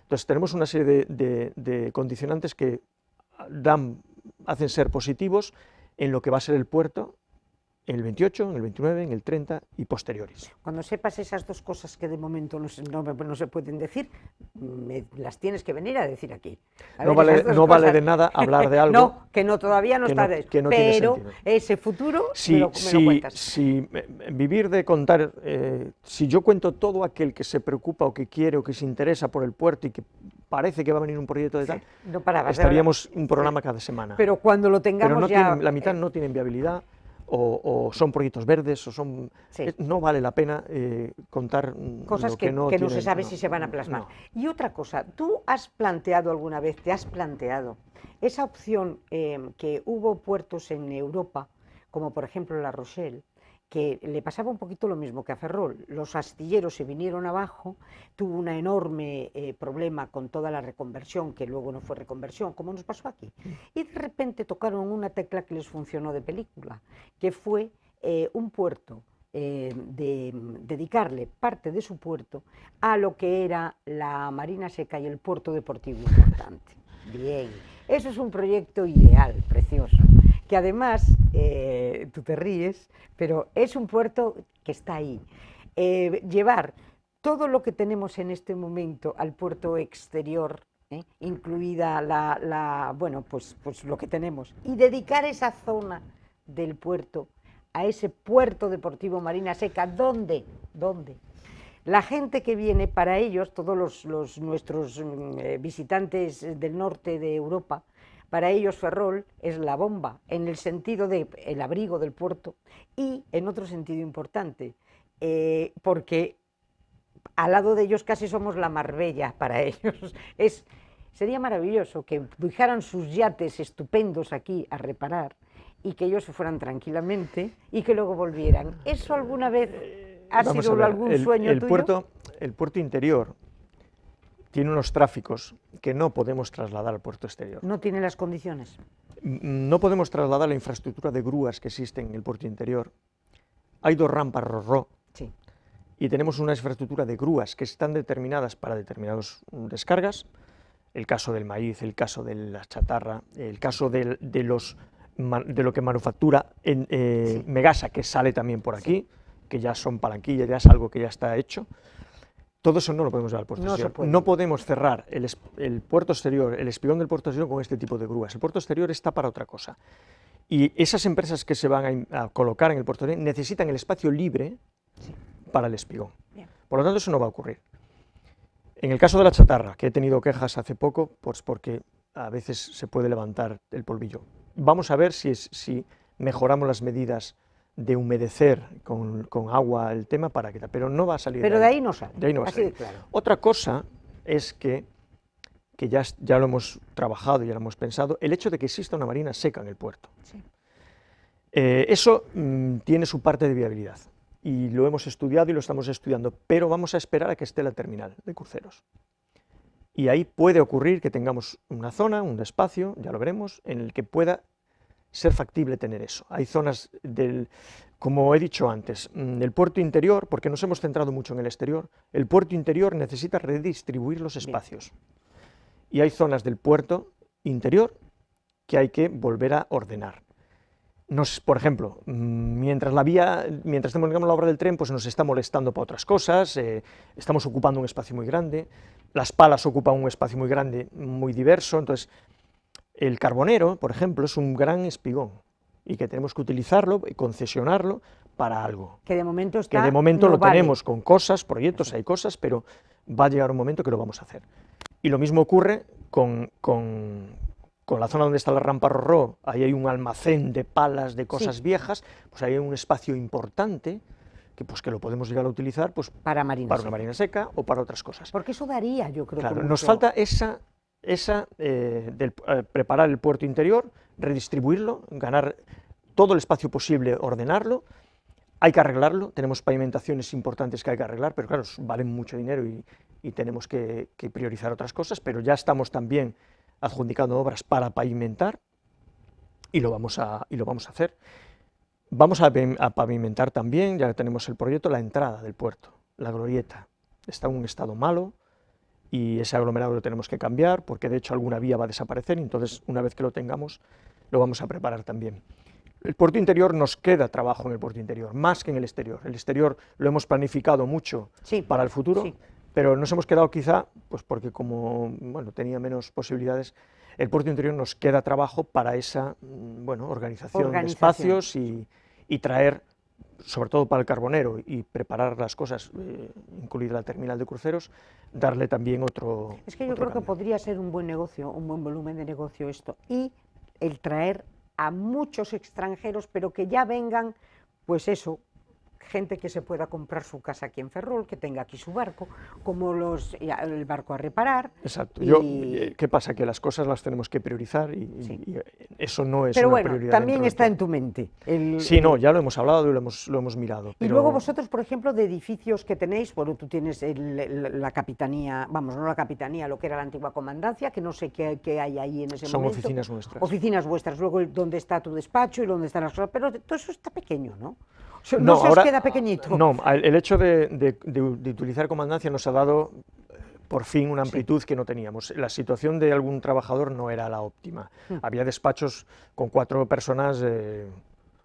S2: Entonces tenemos una serie de condicionantes que hacen ser positivos en lo que va a ser el puerto en el 28, en el 29, en el 30 y posteriores.
S1: Cuando sepas esas dos cosas que de momento no se pueden decir, las tienes que venir a decir aquí.
S2: No vale de nada hablar de algo
S1: no, que no, todavía no está, pero ese futuro me lo cuentas.
S2: Si vivir de contar, si yo cuento todo aquel que se preocupa o que quiere o que se interesa por el puerto y que parece que va a venir un proyecto de tal,
S1: no paraba,
S2: estaríamos un programa cada semana.
S1: Pero cuando lo tengamos
S2: pero no
S1: ya...
S2: tienen, la mitad no tienen viabilidad, o son proyectos verdes, o son... no vale la pena contar
S1: cosas
S2: lo
S1: que no
S2: tienen,
S1: se sabe si se van a plasmar.
S2: No.
S1: Y otra cosa, ¿tú has planteado alguna vez, te has planteado esa opción que hubo puertos en Europa, como por ejemplo La Rochelle, que le pasaba un poquito lo mismo que a Ferrol? Los astilleros se vinieron abajo, tuvo un enorme problema con toda la reconversión, que luego no fue reconversión, como nos pasó aquí, y de repente tocaron una tecla que les funcionó de película, que fue un puerto, dedicarle parte de su puerto a lo que era la Marina Seca y el puerto deportivo importante. Bien, eso es un proyecto ideal, precioso, que además, tú te ríes, pero es un puerto que está ahí. Llevar todo lo que tenemos en este momento al puerto exterior, incluida bueno, pues lo que tenemos, y dedicar esa zona del puerto a ese puerto deportivo Marina Seca, ¿dónde? La gente que viene, para ellos, todos nuestros visitantes del norte de Europa, para ellos Ferrol es la bomba, en el sentido de el abrigo del puerto, y en otro sentido importante, porque al lado de ellos casi somos la Marbella para ellos. Sería maravilloso que dejaran sus yates estupendos aquí a reparar y que ellos se fueran tranquilamente y que luego volvieran. ¿Eso alguna vez ha sido algún sueño tuyo?
S2: El puerto interior tiene unos tráficos que no podemos trasladar al puerto exterior.
S1: No tiene las condiciones.
S2: No podemos trasladar la infraestructura de grúas que existe en el puerto interior. Hay 2 rampas RoRo.
S1: Sí.
S2: Y tenemos una infraestructura de grúas que están determinadas para determinadas descargas, el caso del maíz, el caso de la chatarra, el caso de lo que manufactura en
S1: sí.
S2: Megasa, que sale también por aquí, que ya son palanquillas, ya es algo que ya está hecho. Todo eso no lo podemos llevar al puerto exterior. No podemos cerrar el puerto exterior, el espigón del puerto exterior con este tipo de grúas. El puerto exterior está para otra cosa. Y esas empresas que se van a colocar en el puerto exterior necesitan el espacio libre para el espigón. Bien. Por lo tanto, eso no va a ocurrir. En el caso de la chatarra, que he tenido quejas hace poco, pues porque a veces se puede levantar el polvillo. Vamos a ver si mejoramos las medidas de humedecer con agua el tema para que... Pero no va a salir.
S1: Pero de ahí no sale.
S2: De ahí no va a salir.
S1: Así de claro.
S2: Otra cosa es que ya lo hemos trabajado, ya lo hemos pensado, el hecho de que exista una marina seca en el puerto. Sí. Eso tiene su parte de viabilidad. Y lo hemos estudiado y lo estamos estudiando, pero vamos a esperar a que esté la terminal de cruceros. Y ahí puede ocurrir que tengamos una zona, un espacio, ya lo veremos, en el que pueda ser factible tener eso. Hay zonas como he dicho antes, del puerto interior, porque nos hemos centrado mucho en el exterior, el puerto interior necesita redistribuir los espacios. Bien. Y hay zonas del puerto interior que hay que volver a ordenar. Por ejemplo, mientras estemos en la obra del tren, pues nos está molestando para otras cosas, estamos ocupando un espacio muy grande, las palas ocupan un espacio muy grande, muy diverso, entonces el carbonero, por ejemplo, es un gran espigón y que tenemos que utilizarlo y concesionarlo para algo.
S1: Que de momento
S2: lo tenemos con cosas, proyectos, hay cosas, pero va a llegar un momento que lo vamos a hacer. Y lo mismo ocurre con la zona donde está la rampa RoRo, ahí hay un almacén de palas, de cosas viejas, pues ahí hay un espacio importante que lo podemos llegar a utilizar pues, para una marina seca o para otras cosas.
S1: Porque eso daría, yo creo.
S2: Claro, nos falta preparar el puerto interior, redistribuirlo, ganar todo el espacio posible, ordenarlo. Hay que arreglarlo, tenemos pavimentaciones importantes que hay que arreglar, pero claro, valen mucho dinero y tenemos que priorizar otras cosas, pero ya estamos también adjudicando obras para pavimentar y lo vamos a hacer. Vamos a pavimentar también, ya tenemos el proyecto, la entrada del puerto, la glorieta. Está en un estado malo y ese aglomerado lo tenemos que cambiar porque de hecho alguna vía va a desaparecer y entonces una vez que lo tengamos lo vamos a preparar también. El puerto interior, nos queda trabajo en el puerto interior, más que en el exterior. El exterior lo hemos planificado mucho para el futuro. Sí. Pero nos hemos quedado quizá, pues porque como tenía menos posibilidades, el puerto interior nos queda trabajo para esa organización de espacios y traer sobre todo para el carbonero y preparar las cosas, incluida la terminal de cruceros, darle también otro.
S1: Es que yo creo que podría ser un buen negocio, un buen volumen de negocio esto, y el traer a muchos extranjeros, pero que ya vengan, pues eso, gente que se pueda comprar su casa aquí en Ferrol, que tenga aquí su barco, como el barco a reparar.
S2: Exacto.
S1: Y...
S2: ¿Qué pasa? Que las cosas las tenemos que priorizar
S1: Sí.
S2: y eso no es
S1: Pero
S2: una
S1: bueno,
S2: prioridad.
S1: también está en tu mente.
S2: Sí, no, ya lo hemos hablado y lo hemos mirado.
S1: Y
S2: pero...
S1: luego vosotros, por ejemplo, de edificios que tenéis, bueno, tú tienes la capitanía, vamos, no la capitanía, lo que era la antigua comandancia, que no sé qué hay ahí en ese
S2: Son
S1: momento.
S2: oficinas nuestras.
S1: Oficinas vuestras, luego donde está tu despacho y donde están las cosas, pero todo eso está pequeño, ¿no?
S2: No,
S1: se
S2: ahora,
S1: os queda pequeñito.
S2: No, el hecho de utilizar comandancia nos ha dado por fin una amplitud que no teníamos. La situación de algún trabajador no era la óptima. Había despachos con 4 personas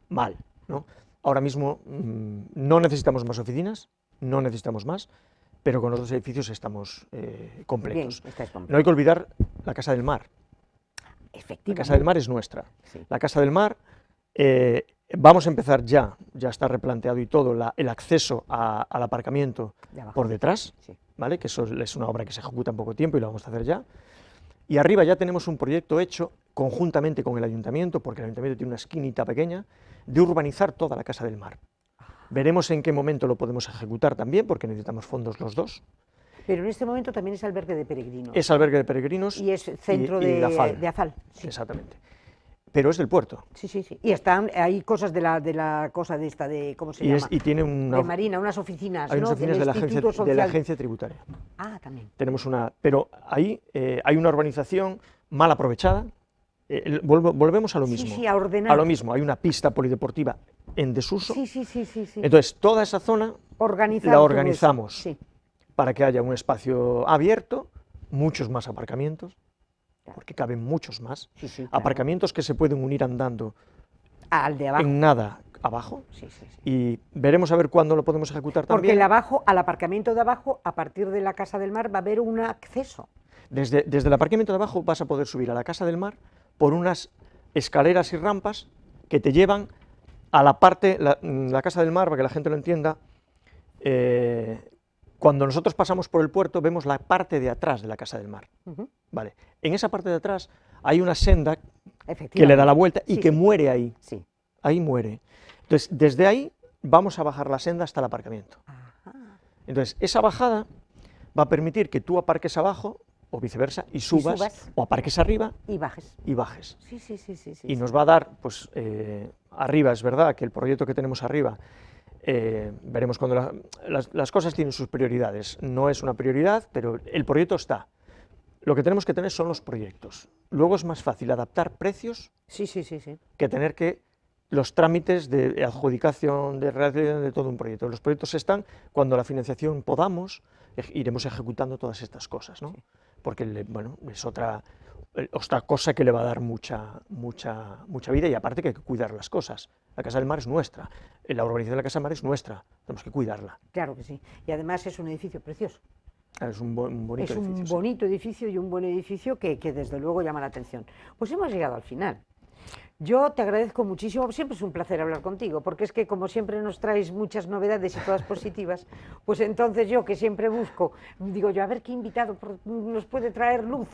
S2: mal, ¿no? Ahora mismo no necesitamos más oficinas, no necesitamos más, pero con los 2 edificios estamos completos.
S1: Bien, estáis completos.
S2: No hay que olvidar la Casa del Mar.
S1: Efectivamente.
S2: La Casa del Mar es nuestra.
S1: Sí.
S2: La Casa del Mar, vamos a empezar ya está replanteado y todo, el acceso al aparcamiento por detrás,
S1: sí.
S2: ¿vale? Que eso es una obra que se ejecuta en poco tiempo y lo vamos a hacer ya. Y arriba ya tenemos un proyecto hecho conjuntamente con el ayuntamiento, porque el ayuntamiento tiene una esquinita pequeña, de urbanizar toda la Casa del Mar. Veremos en qué momento lo podemos ejecutar también, porque necesitamos fondos los 2.
S1: Pero en este momento también es albergue de peregrinos.
S2: Es albergue de peregrinos
S1: y es centro
S2: y
S1: de
S2: AFAL.
S1: Sí.
S2: Exactamente. Pero es del puerto.
S1: Sí, sí, sí. Y están, hay cosas de la cosa de esta, de ¿cómo se llama?
S2: Y tiene
S1: de Marina, unas oficinas,
S2: hay unas oficinas de la agencia tributaria.
S1: Ah, también.
S2: Tenemos pero ahí hay una urbanización mal aprovechada. Volvemos a lo mismo.
S1: Sí, sí, a ordenar.
S2: A lo mismo, hay una pista polideportiva en desuso.
S1: Sí, sí, sí, sí, sí.
S2: Entonces, toda esa zona la organizamos
S1: sí.
S2: para que haya un espacio abierto, muchos más aparcamientos, porque caben muchos más.
S1: Sí, sí, claro.
S2: Aparcamientos que se pueden unir andando
S1: al de abajo.
S2: en nada abajo.
S1: Sí, sí, sí.
S2: Y veremos a ver cuándo lo podemos ejecutar
S1: Porque
S2: también.
S1: al aparcamiento de abajo, a partir de la Casa del Mar, va a haber un acceso.
S2: Desde el aparcamiento de abajo vas a poder subir a la Casa del Mar por unas escaleras y rampas que te llevan a la parte, la Casa del Mar, para que la gente lo entienda, cuando nosotros pasamos por el puerto vemos la parte de atrás de la Casa del Mar. Vale. En esa parte de atrás hay una senda que le da la vuelta y que muere ahí.
S1: Sí.
S2: Ahí muere. Entonces, desde ahí vamos a bajar la senda hasta el aparcamiento.
S1: Ajá.
S2: Entonces, esa bajada va a permitir que tú aparques abajo o viceversa y subas. O aparques arriba
S1: y bajes.
S2: Sí,
S1: sí, sí, sí,
S2: y nos va a dar, pues, arriba, es verdad que el proyecto que tenemos arriba, veremos cuando las cosas tienen sus prioridades. No es una prioridad, pero el proyecto está. Lo que tenemos que tener son los proyectos. Luego es más fácil adaptar precios que tener que los trámites de adjudicación, de realización de todo un proyecto. Los proyectos están, cuando la financiación podamos, iremos ejecutando todas estas cosas, ¿no? Porque, bueno, es otra cosa que le va a dar mucha vida, y aparte que hay que cuidar las cosas. La Casa del Mar es nuestra, la urbanización de la Casa del Mar es nuestra, tenemos que cuidarla.
S1: Claro que sí, y además es un edificio precioso.
S2: Es un bonito edificio.
S1: Es un bonito edificio y un buen edificio que desde luego llama la atención. Pues hemos llegado al final. Yo te agradezco muchísimo, siempre es un placer hablar contigo, porque es que como siempre nos traes muchas novedades y todas positivas, pues entonces yo que siempre busco, digo yo, a ver qué invitado nos puede traer luz.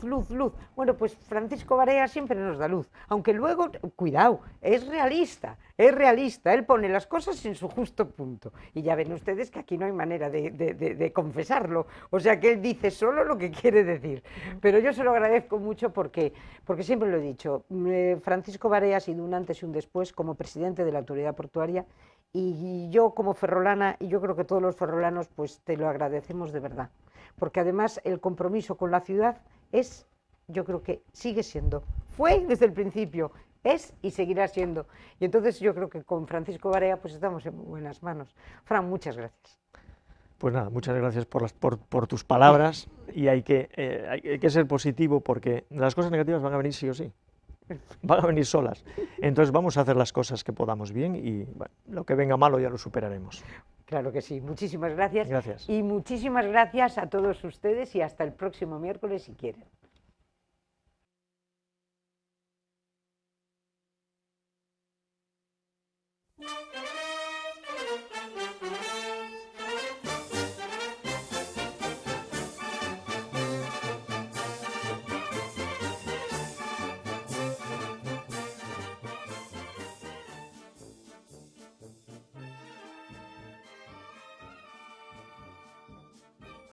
S1: Bueno, pues Francisco Barea siempre nos da luz, aunque luego, cuidado, es realista, él pone las cosas en su justo punto, y ya ven ustedes que aquí no hay manera de confesarlo, o sea que él dice solo lo que quiere decir, pero yo se lo agradezco mucho porque siempre lo he dicho, Francisco Barea ha sido un antes y un después como presidente de la Autoridad Portuaria, y yo como ferrolana, y yo creo que todos los ferrolanos, pues te lo agradecemos de verdad, porque además el compromiso con la ciudad es, yo creo que sigue siendo, fue desde el principio, es y seguirá siendo, y entonces yo creo que con Francisco Barea pues estamos en muy buenas manos. Fran, muchas gracias.
S2: Pues nada, muchas gracias por tus palabras, y hay que ser positivo, porque las cosas negativas van a venir sí o sí. Van a venir solas. Entonces vamos a hacer las cosas que podamos bien, y bueno, lo que venga malo ya lo superaremos.
S1: Claro que sí. Muchísimas gracias.
S2: Gracias.
S1: Y muchísimas gracias a todos ustedes, y hasta el próximo miércoles si quieren.